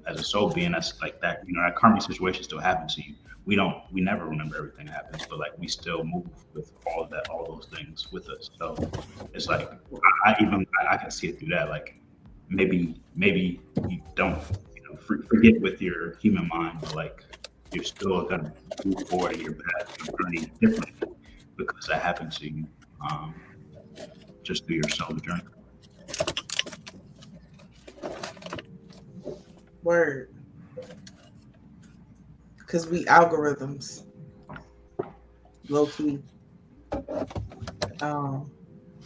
as a soul being, that's like that, that karmic situation still happens to you. We never remember everything that happens, but like we still move with all of that, all those things with us. So it's like I can see it through that. Like maybe you don't forget with your human mind, but like you're still gonna move forward in your path, your journey differently because that happened to you, um, just through your soul journey. word. Because we algorithms, low key. Um,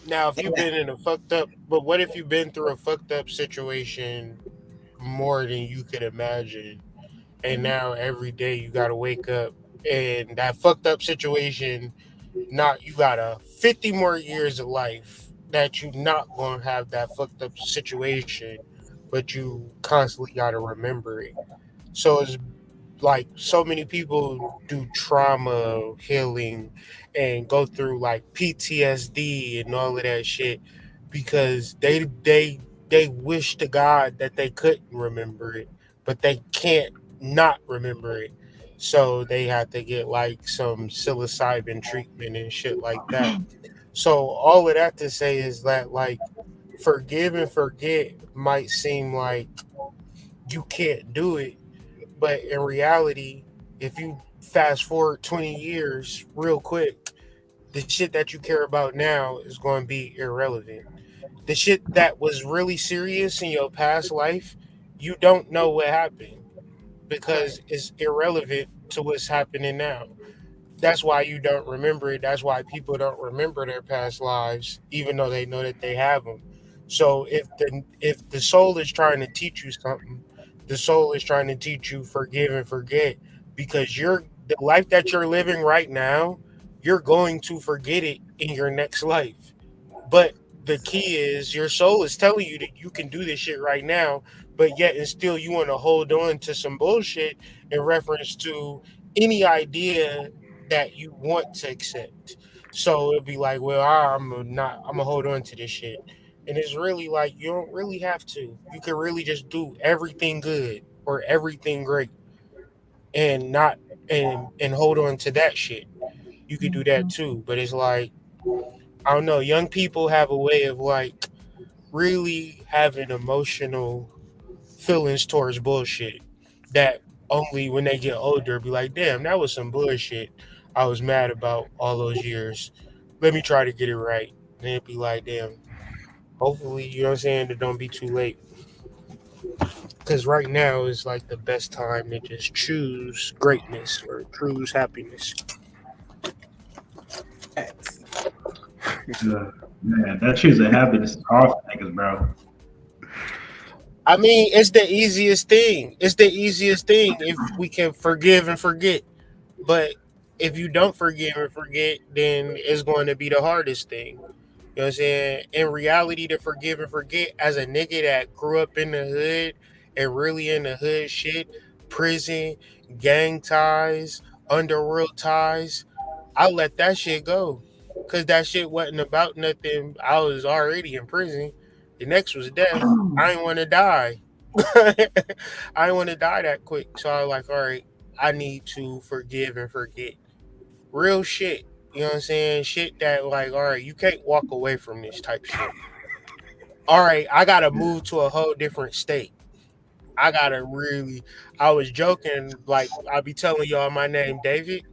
Now, if you've been in a fucked up, but what if you've been through a fucked up situation more than you could imagine, and now every day you gotta wake up and that fucked up situation, not you got a 50 more years of life that you not gonna have that fucked up situation, but you constantly gotta remember it. So it's like so many people do trauma healing and go through like PTSD and all of that shit because they wish to God that they couldn't remember it, but they can't not remember it. So they have to get like some psilocybin treatment and shit like that. So all of that to say is that like forgive and forget might seem like you can't do it, but in reality, if you fast forward 20 years real quick, the shit that you care about now is going to be irrelevant. The shit that was really serious in your past life, you don't know what happened because it's irrelevant to what's happening now. That's why you don't remember it. That's why people don't remember their past lives, even though they know that they have them. So if the soul is trying to teach you something, the soul is trying to teach you forgive and forget because you're the life that you're living right now, you're going to forget it in your next life. But the key is your soul is telling you that you can do this shit right now, but yet and still you want to hold on to some bullshit in reference to any idea that you want to accept. So it'd be like, well, I'm gonna hold on to this shit. And it's really like you don't really have to. You can really just do everything good or everything great and not and hold on to that shit. You could do that too. But it's like I don't know, young people have a way of like really having emotional feelings towards bullshit that only when they get older be like, damn, that was some bullshit I was mad about all those years. Let me try to get it right. And it'd be like, damn, hopefully, you know what I'm saying, it don't be too late. Because right now is like the best time to just choose greatness or choose happiness. Facts. Yeah. Man, that choosing happiness is hard for niggas, bro. I mean, it's the easiest thing. It's the easiest thing if we can forgive and forget. But if you don't forgive and forget, then it's going to be the hardest thing. You know what I'm saying? In reality, to forgive and forget, as a nigga that grew up in the hood and really in the hood shit, prison, gang ties, underworld ties, I let that shit go. Cause that shit wasn't about nothing. I was already in prison. The next was death. I didn't want to die. I didn't want to die that quick. So I was like, all right, I need to forgive and forget. Real shit. You know what I'm saying? Shit that like, all right, you can't walk away from this type shit. All right, I gotta move to a whole different state. I gotta really. I was joking, like I be telling y'all my name David,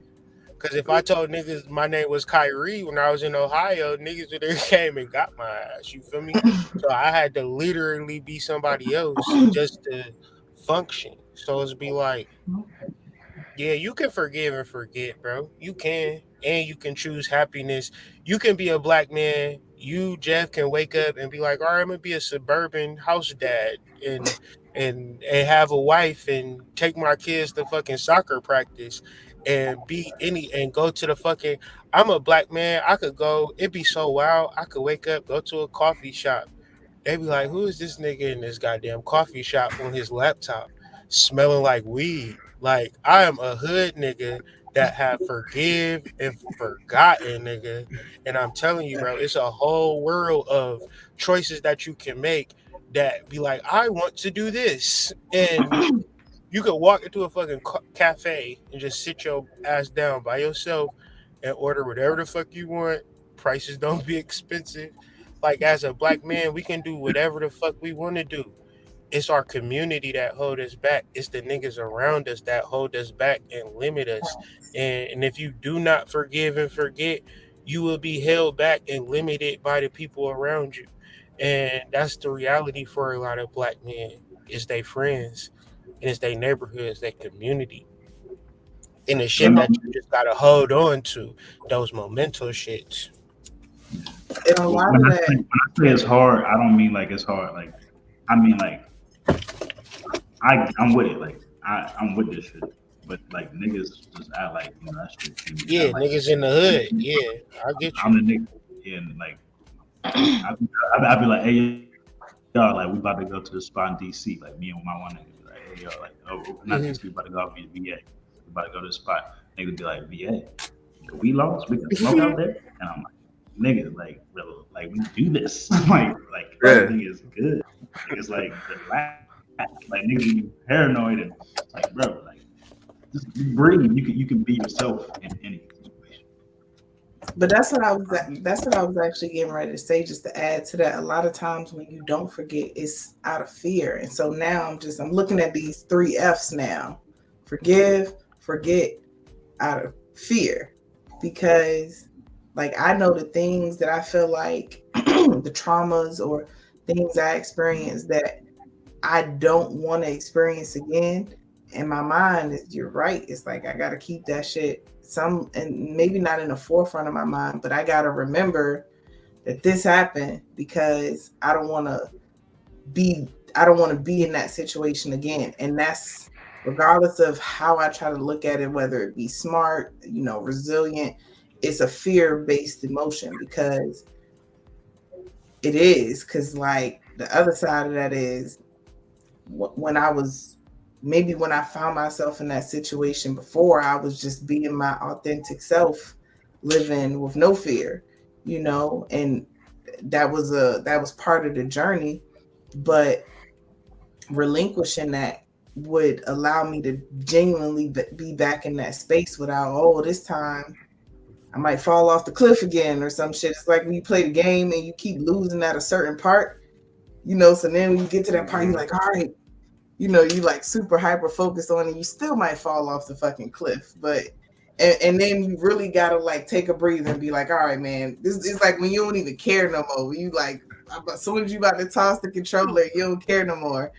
because if I told niggas my name was Kyrie when I was in Ohio, niggas would have came and got my ass. You feel me? So I had to literally be somebody else just to function. So it's be like, yeah, you can forgive and forget, bro. You can. And you can choose happiness. You can be a black man. You, Jeff, can wake up and be like, all right, I'm gonna be a suburban house dad and have a wife and take my kids to fucking soccer practice and be any and go to the fucking I'm a black man. I could go, it'd be so wild. I could wake up, go to a coffee shop. They be like, who is this nigga in this goddamn coffee shop on his laptop smelling like weed? Like, I am a hood nigga that have forgive and forgotten, nigga. And I'm telling you, bro, it's a whole world of choices that you can make that be like, I want to do this. And you could walk into a fucking cafe and just sit your ass down by yourself and order whatever the fuck you want. Prices don't be expensive. Like as a black man, we can do whatever the fuck we want to do. It's our community that hold us back. It's the niggas around us that hold us back and limit us. And if you do not forgive and forget, you will be held back and limited by the people around you. And that's the reality for a lot of black men. Is they friends and it's their neighborhoods, their community. And the shit that you just gotta hold on to, those memento shits. And a lot When of I say, that, when I say it's hard, I don't mean like it's hard. Like I mean like I'm with it. Like I'm with this shit. But like niggas just act like that shit can be Yeah, done. Like niggas in the hood. Yeah, I get I'm you. the nigga, and like I be like, hey y'all, like we about to go to the spot in DC. Like me and my one nigga be like, hey y'all, like not Mhm. DC, we about to go out to VA. We about to go to the spot. Niggas be like, VA, we lost, we can smoke out there. And I'm like, nigga, like real, like we do this. like Yeah. everything is good. Like it's like relax. Like niggas be paranoid and like bro, like just breathe. You can be yourself in any situation. but that's what I was actually getting ready to say, just to add to that. A lot of times when you don't forget, it's out of fear. And so now I'm looking at these 3 F's now. Forgive, forget, out of fear. Because like I know the things that I feel like the traumas or things I experienced that I don't want to experience again. And my mind is, you're right. It's like I gotta keep that shit and maybe not in the forefront of my mind, but I gotta remember that this happened because I don't want to be in that situation again. And that's regardless of how I try to look at it, whether it be smart, resilient, it's a fear-based emotion because it is. Because like the other side of that is when I found myself in that situation before, I was just being my authentic self, living with no fear, and that was part of the journey. But relinquishing that would allow me to genuinely be back in that space without, oh, this time I might fall off the cliff again or some shit. It's like when you play the game and you keep losing at a certain part, so then when you get to that part, you're like, all right, you like super hyper focused on it, you still might fall off the fucking cliff. But and then you really gotta like take a breather and be like, all right, man, this is like when you don't even care no more. When you like, as soon as you about to toss the controller, you don't care no more.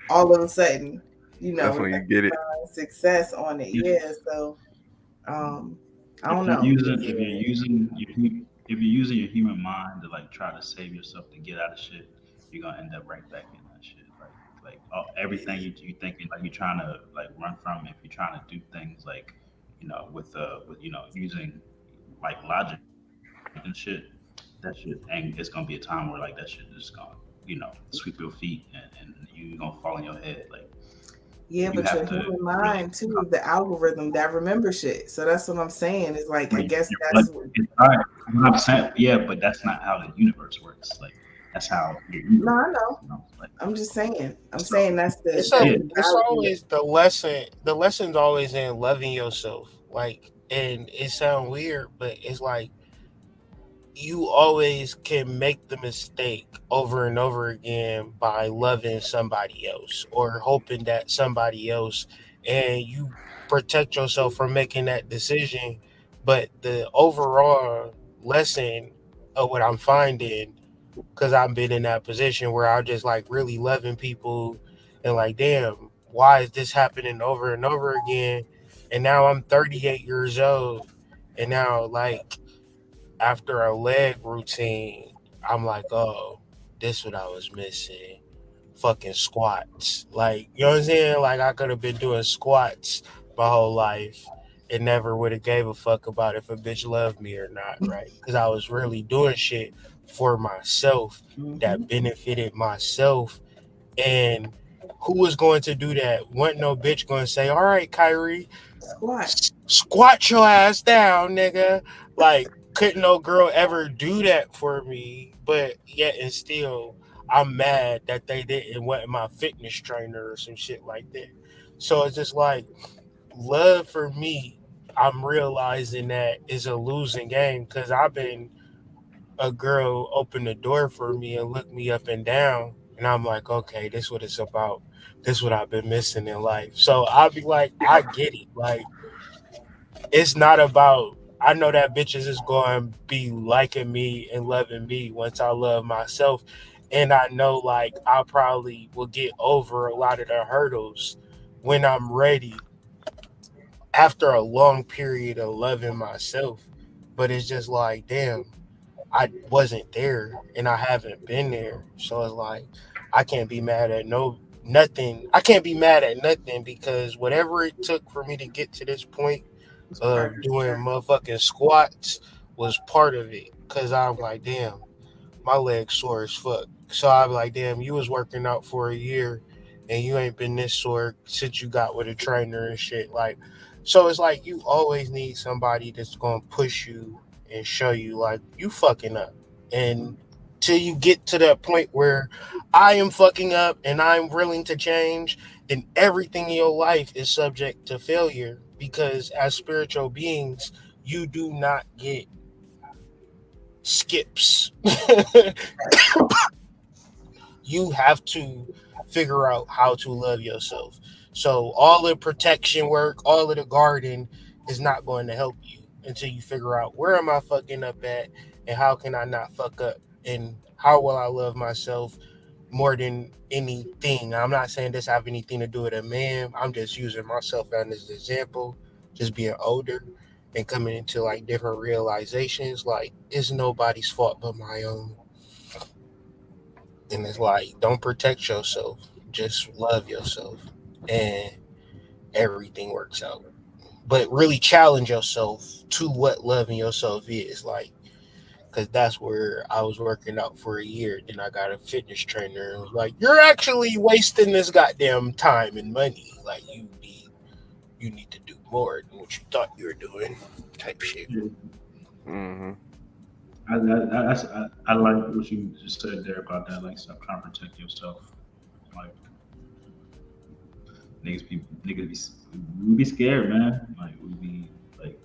All of a sudden, That's when you get it. success on it. Yeah. So I don't know. If you're using your human mind to like try to save yourself to get out of shit, you're gonna end up right back in that shit. Like everything you thinking like you're trying to like run from. If you're trying to do things like with using like logic and shit, that shit, and it's gonna be a time where like that shit is gonna sweep your feet and you gonna fall on your head. Like Yeah, you but your have to human really mind too is the algorithm that remembers shit. So that's what I'm saying. Is like I Like, guess your that's blood is right. I'm saying, yeah, but that's not how the universe works. Like, that's how your no, universe I works. know. Like, I'm just saying. I'm so, saying that's It's that's a, yeah, the it's value. always the lesson. The lesson's always in loving yourself. Like, and it sounds weird, but it's like you always can make the mistake over and over again by loving somebody else or hoping that somebody else, and you protect yourself from making that decision. But the overall lesson of what I'm finding, because I've been in that position where I just like really loving people and like, damn, why is this happening over and over again? And now I'm 38 years old, and now like after a leg routine, I'm like, oh, this what I was missing. Fucking squats. Like, you know what I'm saying? Like I could have been doing squats my whole life and never would have gave a fuck about if a bitch loved me or not, right? Because I was really doing shit for myself that Mhm. benefited myself. And who was going to do that? Wasn't no bitch going to say, all right, Kyrie, Squat. squat your ass down, nigga. Like, couldn't no girl ever do that for me, but yet and still, I'm mad that they didn't want my fitness trainer or some shit like that. So it's just like love for me. I'm realizing that is a losing game because I've been a girl open the door for me and look me up and down, and I'm like, okay, this what it's about. This what I've been missing in life. So I'll be like, I get it. Like it's not about I know that bitches is going to be liking me and loving me once I love myself. And I know like I probably will get over a lot of the hurdles when I'm ready after a long period of loving myself. But it's just like, damn, I wasn't there and I haven't been there. So it's like I can't be mad at nothing. I can't be mad at nothing because whatever it took for me to get to this point of doing motherfucking squats was part of it. Cause I'm like, damn, my legs sore as fuck. So I'm like, damn, you was working out for a year and you ain't been this sore since you got with a trainer and shit. Like, so it's like you always need somebody that's gonna push you and show you like you fucking up. And till you get to that point where I am fucking up and I'm willing to change, then everything in your life is subject to failure because as spiritual beings, you do not get skips. You have to figure out how to love yourself. So all the protection work, all of the guarding is not going to help you until you figure out where am I fucking up at and how can I not fuck up and how will I love myself more than anything. I'm not saying this have anything to do with a man. I'm just using myself as an example, just being older and coming into like different realizations. Like it's nobody's fault but my own. And it's like, don't protect yourself, just love yourself, and everything works out. But really challenge yourself to what loving yourself is like, because that's where I was working out for a year. Then I got a fitness trainer and was like, "You're actually wasting this goddamn time and money. Like you need to do more than what you thought you were doing." Type shit. Mm-hmm. I like what you just said there about that. Like, stop trying to protect yourself. Like, we be scared, man. Like, we be like,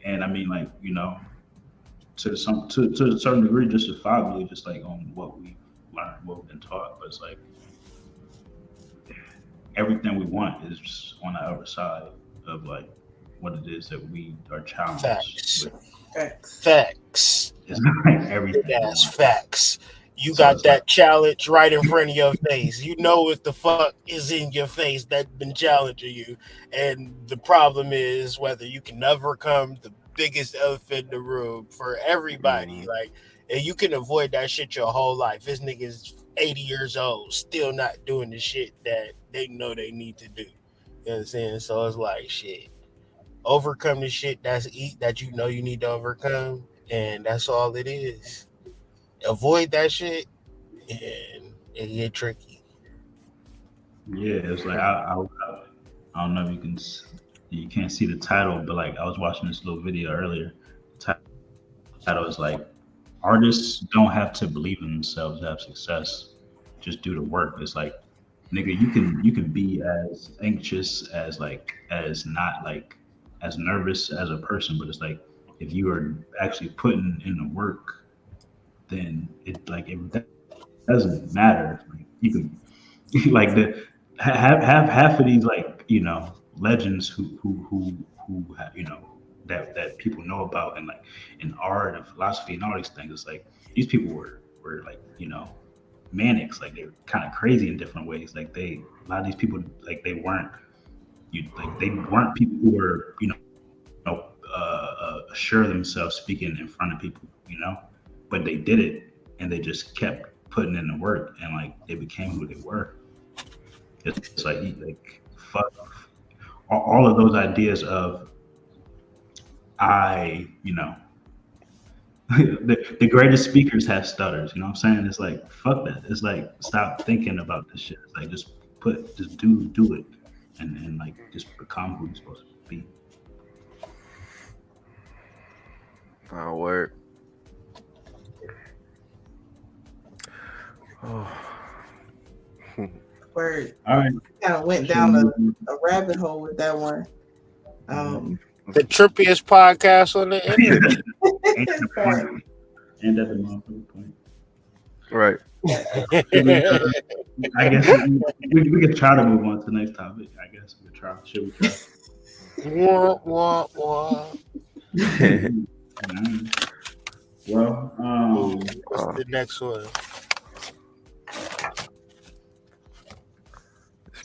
and I mean, like, you know, to a certain degree, justifiably, just like on what we learned, what we've been taught. But it's like everything we want is just on the other side of like what it is that we are challenged Facts. with. Facts. It's like everything. Big we ass want. facts. You So got it's that like, challenge right in front of your face. You know what the fuck is in your face that's been challenging you. And the problem is whether you can overcome the biggest elephant in the room for everybody. Mhm. Like, and you can avoid that shit your whole life. This nigga's 80 years old, still not doing the shit that they know they need to do. You know what I'm saying? So it's like shit. Overcome the shit that you know you need to overcome, and that's all it is. Avoid that shit, and it get tricky. yeah, it's like I don't know if you can't see the title, but like I was watching this little video earlier. The title is like artists don't have to believe in themselves to have success. Just do the work. It's like nigga, you can be as anxious as like as not like as nervous as a person, but it's like if you are actually putting in the work, then it doesn't matter. Like you can like the have half of these like legends who have, that people know about and like in art and philosophy and all these things. It's like these people were like manics, like they're kind of crazy in different ways. Like a lot of these people like they weren't people who were assure themselves speaking in front of people, but they did it and they just kept putting in the work and like they became who they were. It's like fuck all of those ideas of I, the greatest speakers have stutters. You know what I'm saying? It's like fuck that. It's like stop thinking about this shit. It's like just do it, and like just become who you're supposed to be. Oh, word. Oh. Word. All right. Kind of went down a rabbit hole with that one. The trippiest podcast on the internet. And at the motherfucking point. Right. I guess we could try to move on to the next topic. I guess we could try. Should we try? Wah. Well, What's the next one?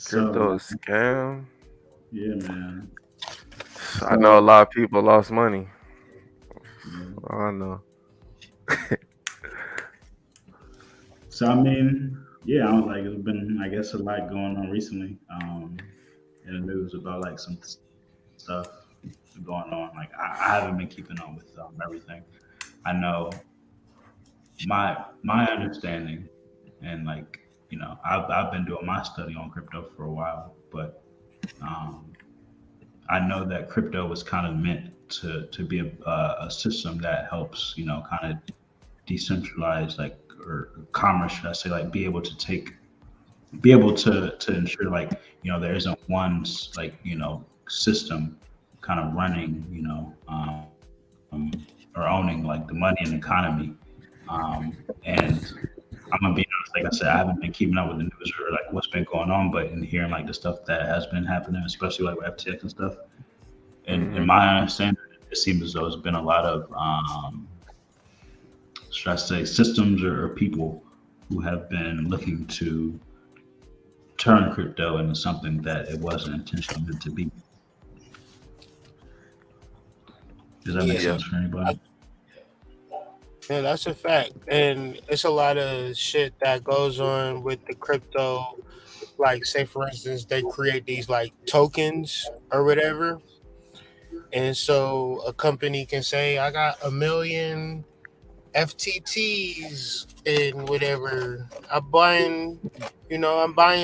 Crypto scam. Yeah, man. I know a lot of people lost money. Yeah. I know. So I mean, yeah, I was like, it's been, I guess, a lot going on recently in the news about like some stuff going on. Like I haven't been keeping up with everything. I know my understanding, and like I've been doing my study on crypto for a while, but um, I know that crypto was kind of meant to be a system that helps kind of decentralize like or commerce, should I say, like be able to ensure like there isn't one like system kind of running or owning like the money and economy. And I'm gonna be honest, like I said, I haven't been keeping up with the news or like what's been going on, but in hearing like the stuff that has been happening, especially like with FTX and stuff, and in Hmm. my understanding, it seems as though there's been a lot of should I say systems or people who have been looking to turn crypto into something that it wasn't intentionally meant to be. Does that make Yeah, Yeah. sense for anybody? yeah, that's a fact. And it's a lot of shit that goes on with the crypto. Like, say for instance, they create these like tokens or whatever. And so a company can say, I got a million FTTs and whatever. I'm buying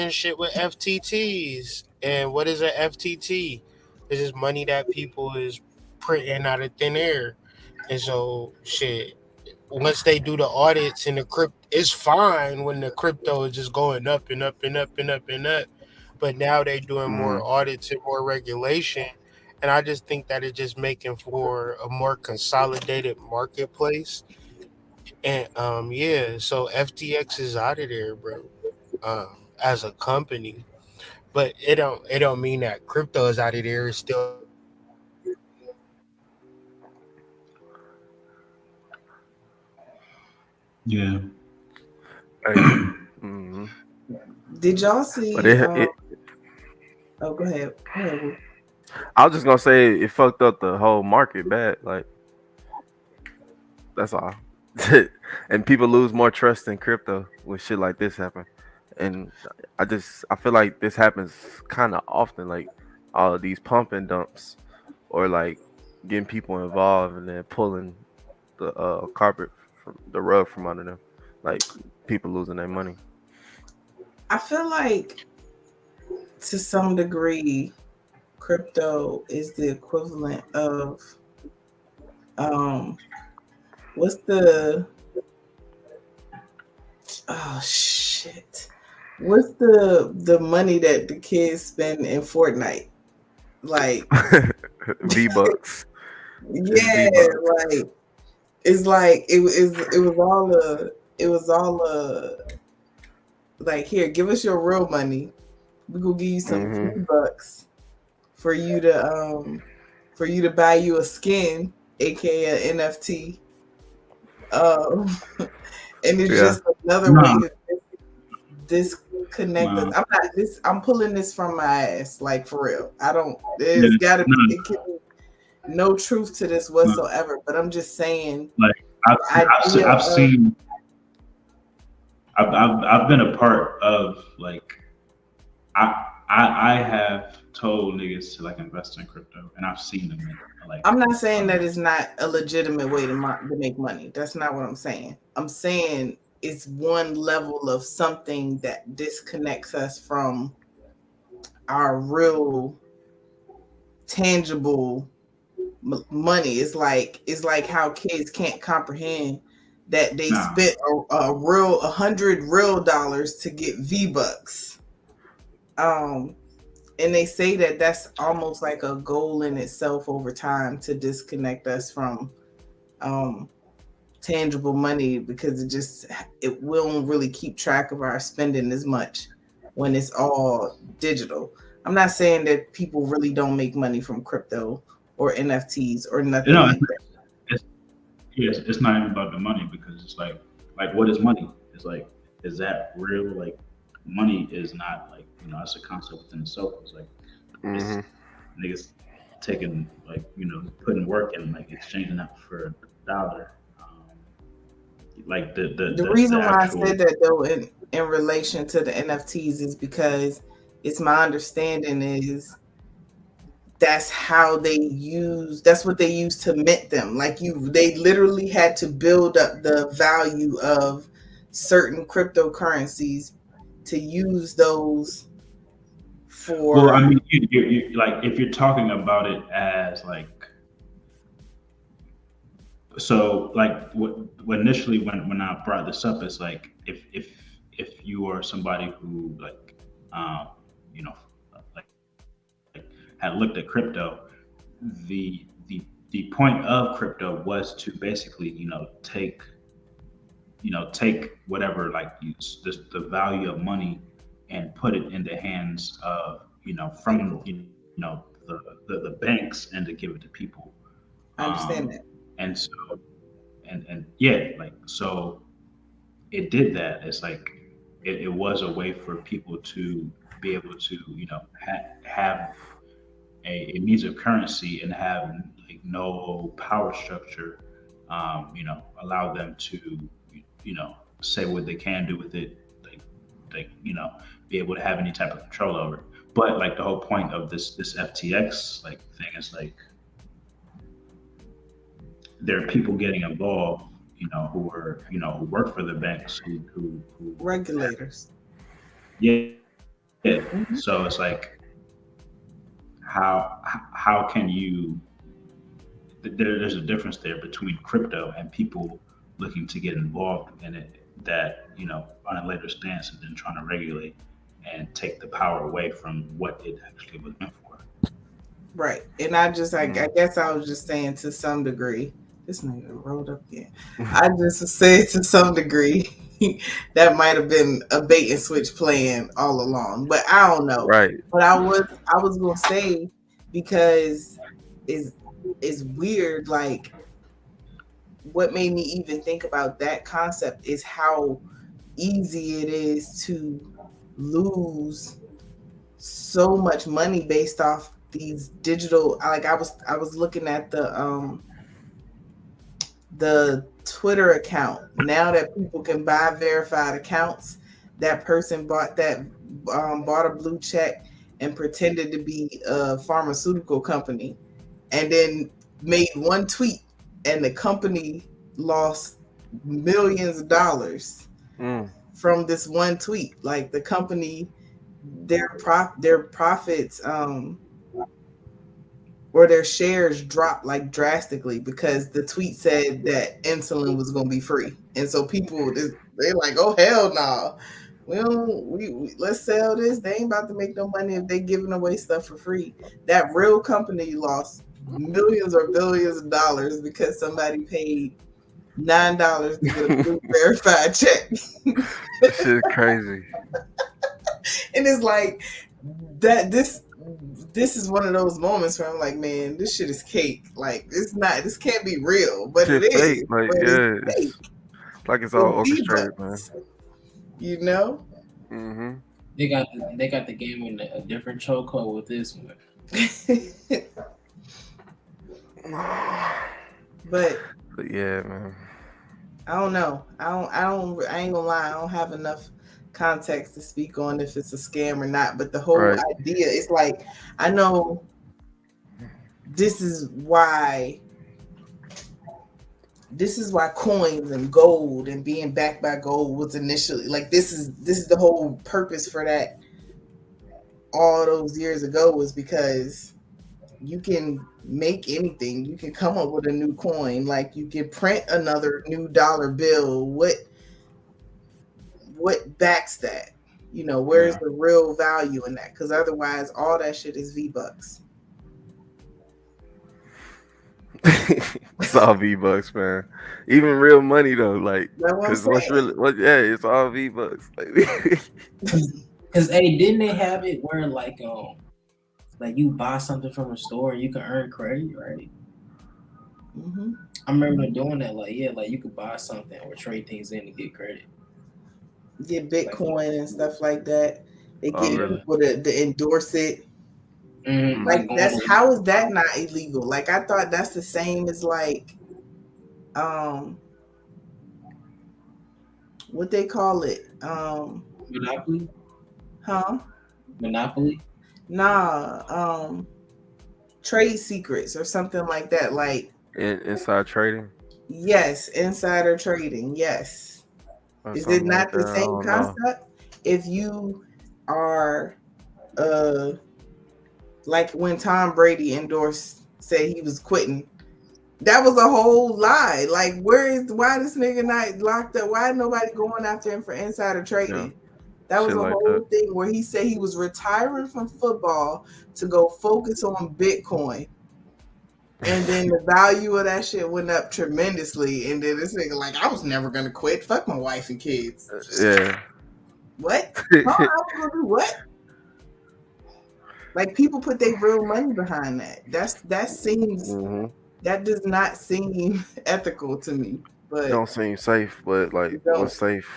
shit with FTTs. And what is a FTT? It's just money that people is printing out of thin air. And so shit, once they do the audits and the crypt, it's fine when the crypto is just going up and up and up and up and up. But now they're doing more Mm. audits and more regulation. And I just think that it's just making for a more consolidated marketplace. And yeah, so FTX is out of there, bro. As a company. But it don't mean that crypto is out of there. It's still Yeah. Hey. Hmm. Did y'all But see? it Oh, go ahead. Go ahead. Wu. I was just gonna say it fucked up the whole market bad. Like that's all. And people lose more trust in crypto when shit like this happen. And I feel like this happens kind of often. Like all of these pump and dumps, or like getting people involved and then pulling the carpet from the rug from under them. Like people losing their money. I feel like to some degree, crypto is the equivalent of um, what's the oh shit, what's the money that the kids spend in Fortnite? Like, V bucks. It's yeah, V bucks. like it's like it was all like, here, give us your real money. We gonna give you some Hmm. V-Bucks for for you to buy you a skin, aka an NFT. Um, and it's Yeah. just another way No, to disconnect us. no, I'm pulling this from my ass, like for real. I don't. yeah, There's gotta be. no, It can be no truth to this no. whatsoever. But I'm just saying Like the idea I've of seen, I've been a part of like I have told niggas to like invest in crypto, and I've seen them make like I'm not saying um, that it's not a legitimate way to make money. That's not what I'm saying. I'm saying it's one level of something that disconnects us from our real tangible money. It's like how kids can't comprehend that they nah, spent $100 real to get V-Bucks. Um, and they say that that's almost like a goal in itself over time to disconnect us from um, tangible money, because it won't really keep track of our spending as much when it's all digital. I'm not saying that people really don't make money from crypto or NFTs or you nothing know, like that. it's it's not even about the money because it's like what is money? It's like is that real? Like money is not like that's a concept within itself. It's like it's Hmm. niggas taking like putting work in like exchanging that for a dollar. like The reason the why I actual. said that though in relation to the NFTs is because it's my understanding is that's what they use to mint them. Like they literally had to build up the value of certain cryptocurrencies to use those Well, for I mean, you like if you're talking about it as like so like what initially when I brought this up is like if you are somebody who like um you know like had looked at crypto, the point of crypto was to basically take whatever like the value of money and put it in the hands of from people. the banks and to give it to people. I understand um that. and so and yeah, like so it did that. It's like it was a way for people to be able to have a means of currency and have like no power structure, allow them to say what they can do with it, like be able to have any type of control over it. But like the whole point of this FTX like thing is like there are people getting involved, who work for the banks who Regulators. yeah, yeah. Mhm. So it's like how can you there's a difference there between crypto and people looking to get involved in it that on a later stance and then trying to regulate and take the power away from what it actually was meant for. Right. And I just I Mm. guess I was just saying to some degree. This nigga rolled up again. I just said to some degree that might have been a bait and switch plan all along. But I don't know. Right. But I was gonna say because is weird, like what made me even think about that concept is how easy it is to lose so much money based off these digital. Like I was looking at the Twitter account. Now that people can buy verified accounts, that person bought a blue check and pretended to be a pharmaceutical company and then made one tweet and the company lost millions of dollars Mm. from this one tweet. Like the company, their profits or their shares dropped like drastically because the tweet said that insulin was going to be free, and so people they're like, oh hell no, we let's sell this. They ain't about to make no money if they giving away stuff for free. That real company lost millions or billions of dollars because somebody paid $9 to get a blue verified check. That shit is crazy. And it's like that this is one of those moments where I'm like, man, this shit is cake. Like this can't be real, but it Shit fake. is. Like But it's yeah, fake. it's like it's all It's orchestrated, man. V-Bucks, you know? Mm-hmm. They got the game in a different chokehold with this one. But But yeah, man. I don't know. I ain't gonna lie, I don't have enough context to speak on if it's a scam or not. But the whole Right. idea is like, I know this is why coins and gold and being backed by gold was initially like this is the whole purpose for that all those years ago, was because you can make anything. You can come up with a new coin, like you can print another new dollar bill. What backs that? Where's Yeah. the real value in that? Because otherwise all that shit is V-Bucks. It's all V-Bucks, man. Even real money though, like, That's what I'm cause what's saying. really yeah, it's all V-Bucks. Like, Cause hey, didn't they have it where like you buy something from a store and you can earn credit, right? Hmm. I remember them doing that. Like, yeah, like you could buy something or trade things in to get credit. Get Bitcoin and stuff like that. They oh get Yeah. really? people to endorse it. Mm-hmm. Like Like that's going how is that not illegal? Like I thought that's the same as like um what they call it? Monopoly. Huh? Monopoly. Nah, trade secrets or something like that. Like, Inside trading yes, insider trading. Yes. or Is it something like not that. the I same don't know. concept? If you are uh like when Tom Brady endorsed said he was quitting, that was a whole lie. Like, why this nigga not locked up? Why nobody going after him for insider Yeah, trading? That was shit a like that. whole thing where he said he was retiring from football to go focus on Bitcoin. And then the value of that shit went up tremendously. And then this nigga like, I was never gonna quit. Fuck my wife and kids. Yeah. What? Huh? I was gonna do what? Like, people put their real money behind that. hmm That does not seem ethical to me. But Don't seem safe, but like, you don't. what's safe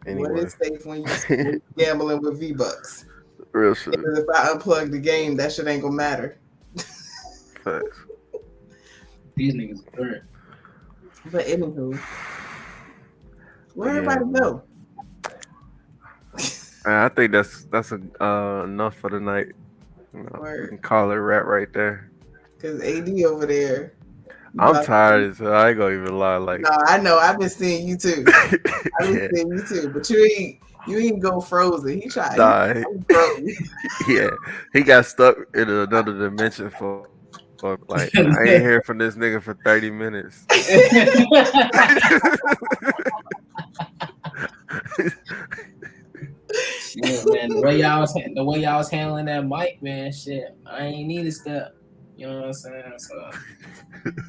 What anyway? is safe when you gambling with V-Bucks? Real shit. Because if I unplug the game, that shit ain't gonna matter. Facts. These niggas are burnt. But anywho, where Yeah, everybody man. go? I think that's enough for the night. You know, we Word. can call it a wrap right there. Because AD over there. I'm tired as hell. I ain't gonna even lie. Like, No, I know. I've been seeing you too. I've been yeah, seeing you too. But you ain't go frozen. He tried. nah, He froze. yeah, he got stuck in another dimension for like, I ain't hear from this nigga for 30 minutes. Shit, man. The way y'all was handling that mic, man. Shit, I ain't need a step. You know what I'm saying? So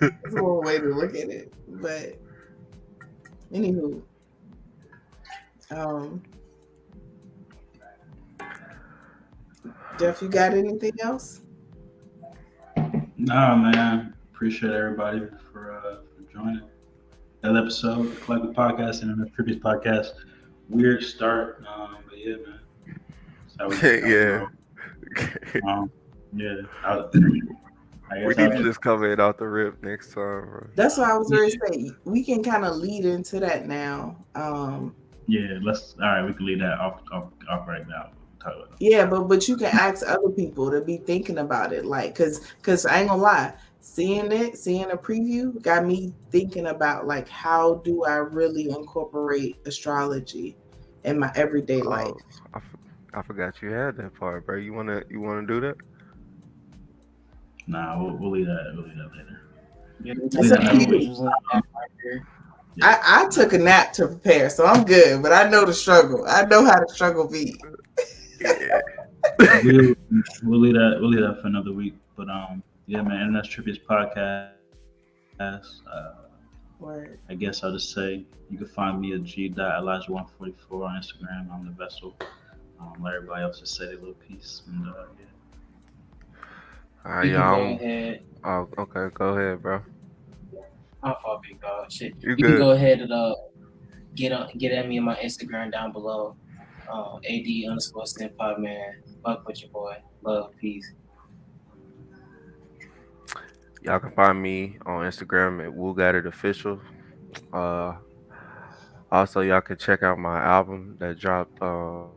That's one way to look at it. But anywho, Jeff, you got anything else? Nah, man. Appreciate everybody for joining that episode, the Collective Podcast and the previous podcast. Weird start, but yeah, man. That's how we Yeah. Yeah. We need to just come in out the rip next time, bro. That's what I was going to say. We can kind of lead into that now. Yeah, all right, we can leave that off right now. Yeah, but you can ask other people to be thinking about it, like, cause I ain't gonna lie, seeing a preview got me thinking about, like, how do I really incorporate astrology in my everyday life? I forgot you had that part, bro. You wanna do that? Nah, we'll leave that later. It's up to you. I took a nap to prepare, so I'm good. But I know the struggle. I know how the struggle be. Yeah. We'll leave that for another week. But yeah, man, Internet Tributes Podcast. Word. I guess I'll just say you can find me at g.elijah144 on Instagram. I'm the vessel. Let everybody else just say their little piece. And yeah. All right, you y'all. can go ahead. Oh, okay, go ahead, bro. I'll fall big dog. Shit. You can good. go ahead and get at me on my Instagram down below. AD_StimPod, man. Fuck with your boy. Love, peace. Y'all can find me on Instagram at WooGotItOfficial. Also, y'all can check out my album that dropped Woo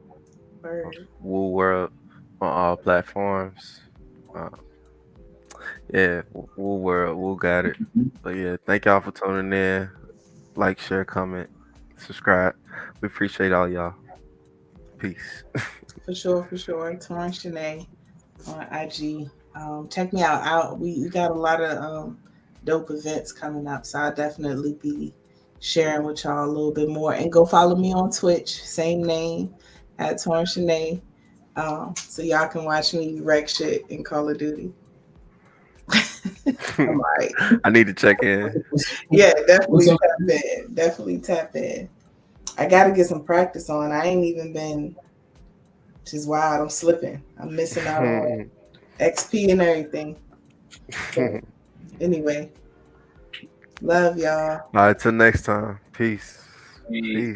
World on all platforms. Yeah, Woo World, Woo Got It. But yeah, thank y'all for tuning in. Like, share, comment, subscribe. We appreciate all y'all. Peace. For sure. Torn Shanae on IG. Check me out. We got a lot of dope events coming up, so I'll definitely be sharing with y'all a little bit more. And go follow me on Twitch, same name at Torn Shanae. So y'all can watch me wreck shit in Call of Duty. I'm right. I need to check in. Yeah, definitely tap in. I gotta get some practice on. I ain't even been, which is wild. I'm slipping. I'm missing out on XP and everything. So, anyway, love y'all. All right, till next time. Peace. Peace.